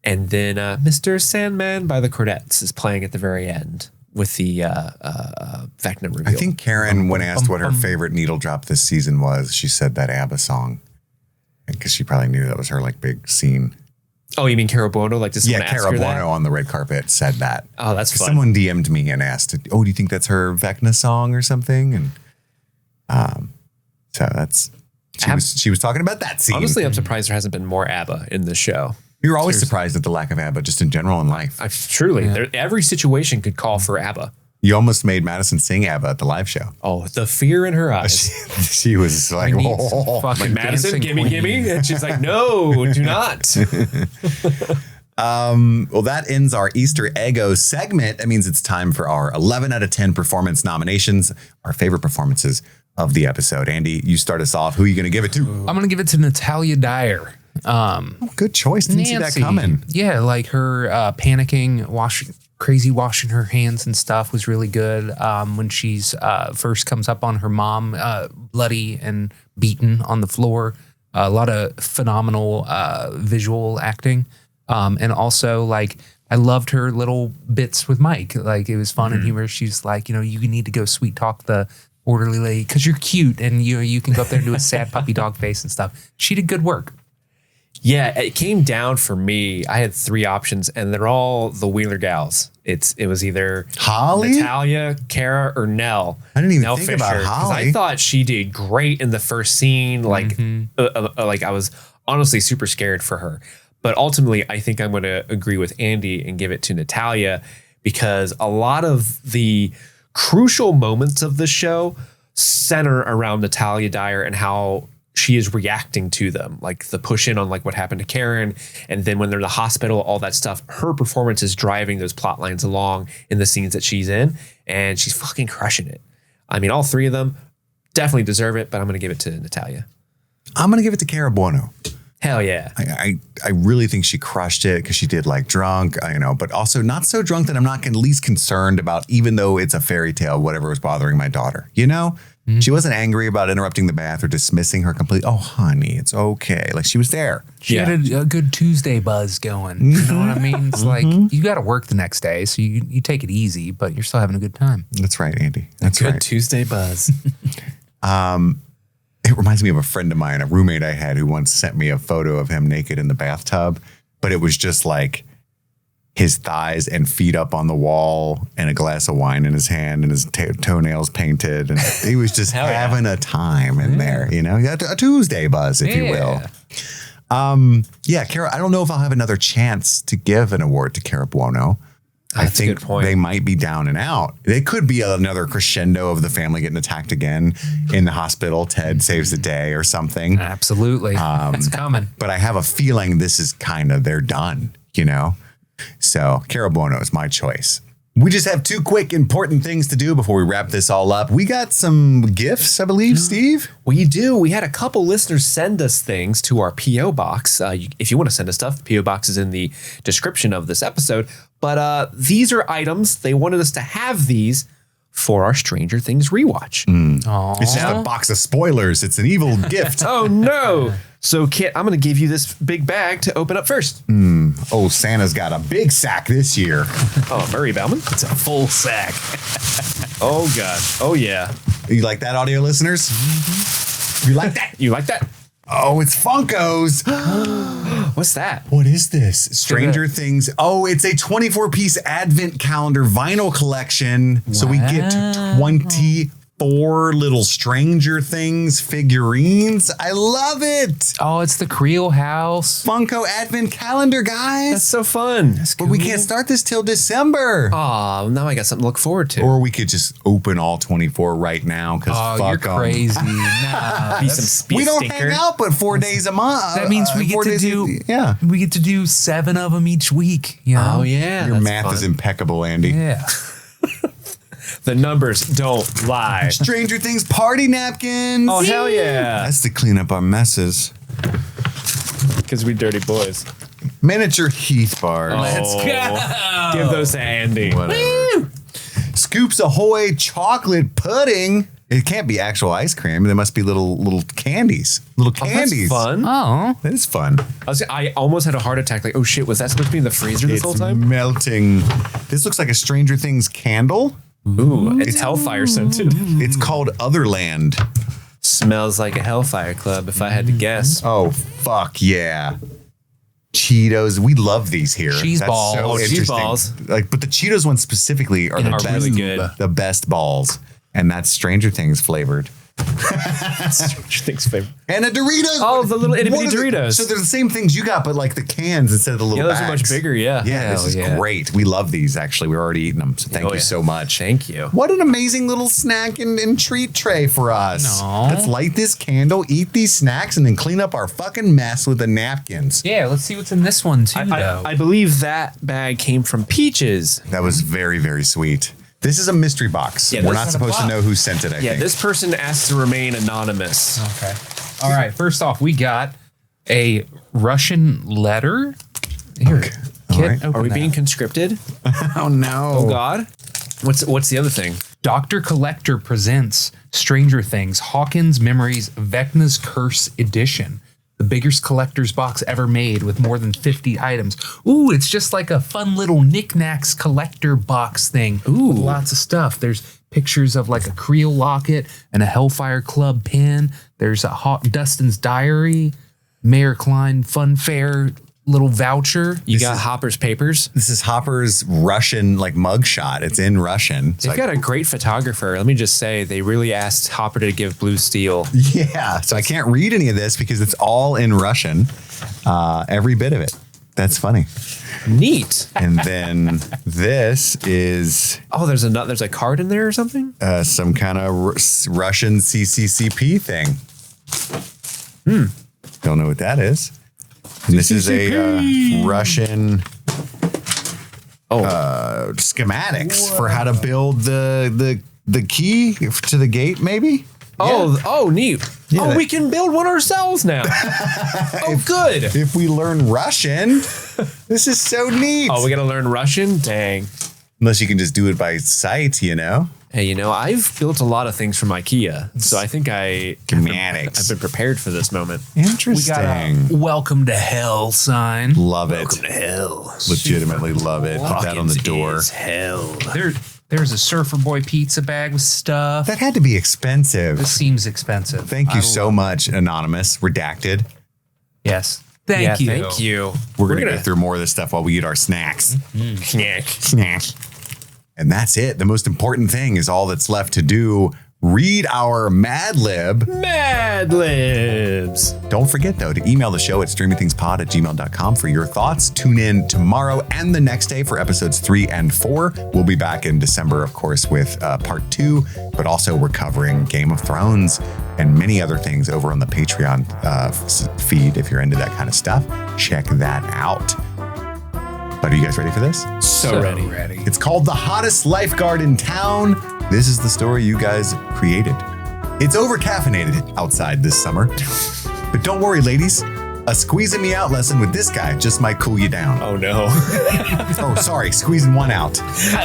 And then Mr. Sandman by the Cordettes is playing at the very end with the Vecna reveal. I think Karen, when asked what her favorite needle drop this season was, she said that ABBA song. Because she probably knew that was her like big scene. Oh, you mean Cara Buono? Like, does someone ask Cara her that? Buono on the red carpet said that. Oh, that's fun. Someone DM'd me and asked, "Oh, do you think that's her Vecna song or something?" And so that's she was talking about that scene. Honestly, I'm surprised there hasn't been more ABBA in the show. You're always surprised at the lack of ABBA, just in general in life. Truly, every situation could call for ABBA. You almost made Madison sing ABBA at the live show. Oh, the fear in her eyes. She was like, like Madison, gimme. And she's like, no, do not. Well, that ends our Easter Eggos segment. That means it's time for our 11 out of 10 performance nominations, our favorite performances of the episode. Andy, you start us off. Who are you going to give it to? I'm going to give it to Natalia Dyer. Good choice. Didn't see that coming. Yeah, like her panicking, washing her hands and stuff was really good. When she's first comes up on her mom, bloody and beaten on the floor. A lot of phenomenal visual acting. And also, like, I loved her little bits with Mike. Like, it was fun and humorous. She's like, you need to go sweet talk the orderly lady because you're cute and you can go up there and do a sad puppy dog face and stuff. She did good work. Yeah, it came down for me. I had 3 options, and they're all the Wheeler gals. It was either Holly, Natalia, Kara, or Nell. I didn't even Nell think Fisher, about Holly. I thought she did great in the first scene. Like, like I was honestly super scared for her. But ultimately, I think I'm going to agree with Andy and give it to Natalia because a lot of the crucial moments of the show center around Natalia Dyer and how she is reacting to them, like the push in on like what happened to Karen. And then when they're in the hospital, all that stuff, her performance is driving those plot lines along in the scenes that she's in. And she's fucking crushing it. I mean, all 3 of them definitely deserve it, but I'm going to give it to Natalia. I'm going to give it to Cara Buono. Hell yeah. I really think she crushed it because she did like drunk, but also not so drunk that I'm not at least concerned about, even though it's a fairy tale, whatever was bothering my daughter, She wasn't angry about interrupting the bath or dismissing her completely. Oh, honey, it's okay. Like she was there. She had a good Tuesday buzz going. You know what I mean? It's like you got to work the next day, so you take it easy, but you're still having a good time. That's right, Andy. That's good right. Tuesday buzz. It reminds me of a friend of mine, a roommate I had, who once sent me a photo of him naked in the bathtub, but it was just like his thighs and feet up on the wall and a glass of wine in his hand and his toenails painted. And he was just having a time in there, a Tuesday buzz, if you will. Cara, I don't know if I'll have another chance to give an award to Cara Buono. I think they might be down and out. They could be another crescendo of the family getting attacked again in the hospital. Ted saves the day or something. Absolutely. It's coming. But I have a feeling this is they're done, So Cara Buono is my choice. We just have 2 quick important things to do before we wrap this all up. We got some gifts, I believe, Steve. We do. We had a couple listeners send us things to our P.O. box. If you want to send us stuff, the P.O. box is in the description of this episode. But these are items. They wanted us to have these for our Stranger Things rewatch. It's just a box of spoilers. It's an evil gift. Oh, no. So, Kit, I'm going to give you this big bag to open up first. Oh, Santa's got a big sack this year. Oh, Murray Bellman. It's a full sack. Oh, God. Oh, yeah. You like that, audio listeners? Mm-hmm. You like that? You like that? Oh, it's Funkos. What's that? What is this? Stranger Things. Oh, it's a 24-piece advent calendar vinyl collection. Wow. So we get 24 little Stranger Things figurines. I love it. Oh, it's the Creel House. Funko advent calendar, guys. That's so fun. That's cool. But we can't start this till December. Oh, now I got something to look forward to. Or we could just open all 24 right now because fuck you're crazy. No. We don't hang out but 4 days a month. That means we get to do we get to do 7 of them each week. Oh yeah. Your math is impeccable, Andy. Yeah. The numbers don't lie. Stranger Things party napkins. Oh, hell yeah. That's to clean up our messes. Because we dirty boys. Miniature Heath bars. Let's go. Give those to Andy. Whatever. Scoops Ahoy chocolate pudding. It can't be actual ice cream. There must be little candies. Little candies. That's fun. Oh. That is fun. I almost had a heart attack. Like, oh shit, was that supposed to be in the freezer this whole time? Melting. This looks like a Stranger Things candle. Ooh, it's hellfire scented. It's called Otherland. Smells like a hellfire club, if I had to guess. Oh, fuck yeah. Cheetos. We love these here. Cheese balls. Oh, cheese interesting. balls. Like, but the Cheetos ones specifically are the Are best. really good. The best balls. And that's Stranger Things flavored. Stranger Things favorite. And a Doritos. Oh, the little itty What bitty are the- Doritos. So they're the same things you got, but like the cans instead of the little Yeah, those bags. are much bigger, yeah. Yeah, this Hell is yeah. great. We love these, actually. We're already eating them, so thank Oh, you yeah. so much. Thank you. What an amazing little snack and treat tray for us. Aw. Let's light this candle, eat these snacks, and then clean up our fucking mess with the napkins. Yeah, let's see what's in this one too, though. I believe that bag came from Peaches. That was very, very sweet. This is a mystery box. Yeah, We're this not is a supposed to box. know who sent it, I Yeah, think. this person asked to remain anonymous. Okay. All right. First off, we got a Russian letter. Here, Okay. Kit, All right. open Are we that. being conscripted? Oh, no. Oh God. What's the other thing? Dr. Collector presents Stranger Things, Hawkins Memories, Vecna's Curse Edition. The biggest collector's box ever made with more than 50 items. Ooh, it's just like a fun little knickknacks collector box thing. Ooh. With lots of stuff. There's pictures of like a Creel locket and a Hellfire Club pin. There's a Dustin's diary, Mayor Klein Fun Fair little voucher. You got Hopper's papers. This is Hopper's Russian like mugshot. It's in Russian. It's They've got a great photographer. Let me just say, they really asked Hopper to give Blue Steel. yeah. So I can't read any of this because it's all in Russian. Every bit of it. That's funny. Neat. And then this is Oh, there's a card in there or something? some kind of Russian CCCP thing. Don't know what that is. And this is a Russian schematics for how to build the key to the gate, maybe. Oh, neat. Yeah. We can build one ourselves now. Oh, good. If we learn Russian, this is so neat. Oh, we got to learn Russian? Dang. Unless you can just do it by sight, you know. Hey, I've built a lot of things from IKEA, so I think I've Schematics. been prepared for this moment. Interesting. We got a welcome to hell sign. Love it. Welcome to hell. Legitimately love it. Put that on the Hawkins door. is hell. There's a Surfer Boy pizza bag with stuff. That had to be expensive. This seems expensive. Thank you I so much, Anonymous. Redacted. Yes. Thank you. Thank you. We're going to go through more of this stuff while we eat our snacks. Snack. Snack. And that's it. The most important thing is all that's left to do. Read our MadLib. MadLibs. Don't forget, though, to email the show at streamingthingspod@gmail.com for your thoughts. Tune in tomorrow and the next day for episodes 3 and 4. We'll be back in December, of course, with part 2, but also we're covering Game of Thrones and many other things over on the Patreon feed. If you're into that kind of stuff, check that out. But are you guys ready for this? So ready. It's called The Hottest Lifeguard in Town. This is the story you guys created. It's over-caffeinated outside this summer. But don't worry, ladies. A squeezing me out lesson with this guy just might cool you down. Oh, no. Oh, sorry, squeezing one out.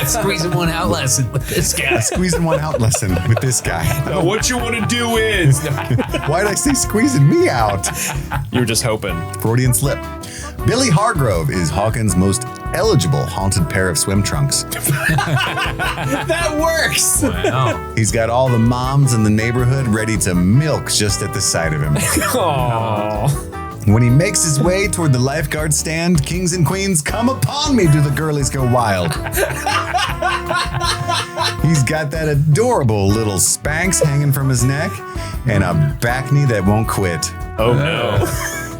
Squeezing one out lesson with this guy. Squeezing one out lesson with this guy. Now, what you want to do is... Why did I say squeezing me out? You were just hoping. Freudian slip. Billy Hargrove is Hawkins' most eligible haunted pair of swim trunks. That works. Wow. He's got all the moms in the neighborhood ready to milk just at the sight of him. Aww. When he makes his way toward the lifeguard stand, kings and queens, come upon me, do the girlies go wild. He's got that adorable little Spanx hanging from his neck and a back knee that won't quit. Oh, no.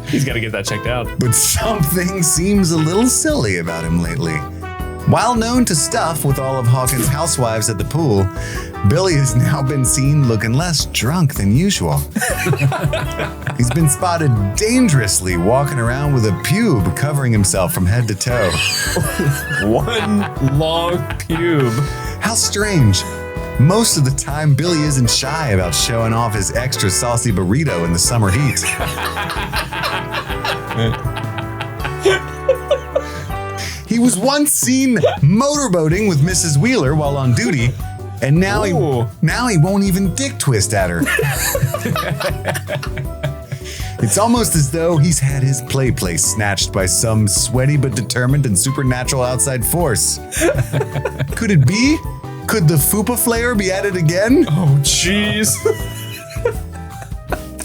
He's got to get that checked out. But something seems a little silly about him lately. While known to stuff with all of Hawkins' housewives at the pool, Billy has now been seen looking less drunk than usual. He's been spotted dangerously walking around with a pube covering himself from head to toe. One long pube. How strange. Most of the time, Billy isn't shy about showing off his extra saucy burrito in the summer heat. He was once seen motorboating with Mrs. Wheeler while on duty, and now he won't even dick twist at her. It's almost as though he's had his play place snatched by some sweaty but determined and supernatural outside force. Could it be? Could the fupa flare be at it again? Oh, jeez.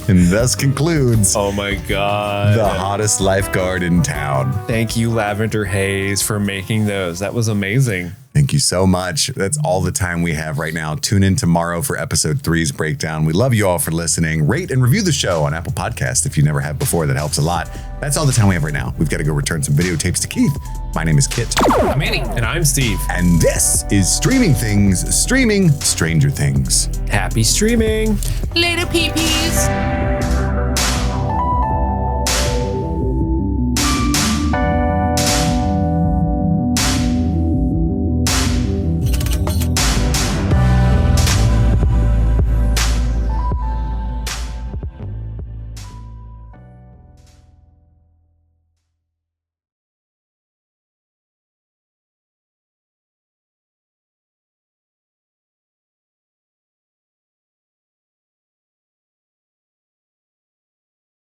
And thus concludes Oh my God. the hottest lifeguard in town. Thank you, Lavender Haze, for making those. That was amazing. Thank you so much. That's all the time we have right now. Tune in tomorrow for episode 3's breakdown. We love you all for listening. Rate and review the show on Apple Podcasts if you never have before. That helps a lot. That's all the time we have right now. We've got to go return some videotapes to Keith. My name is Kit. I'm Annie. And I'm Steve. And this is Streaming Things, streaming Stranger Things. Happy streaming. Later, peepees.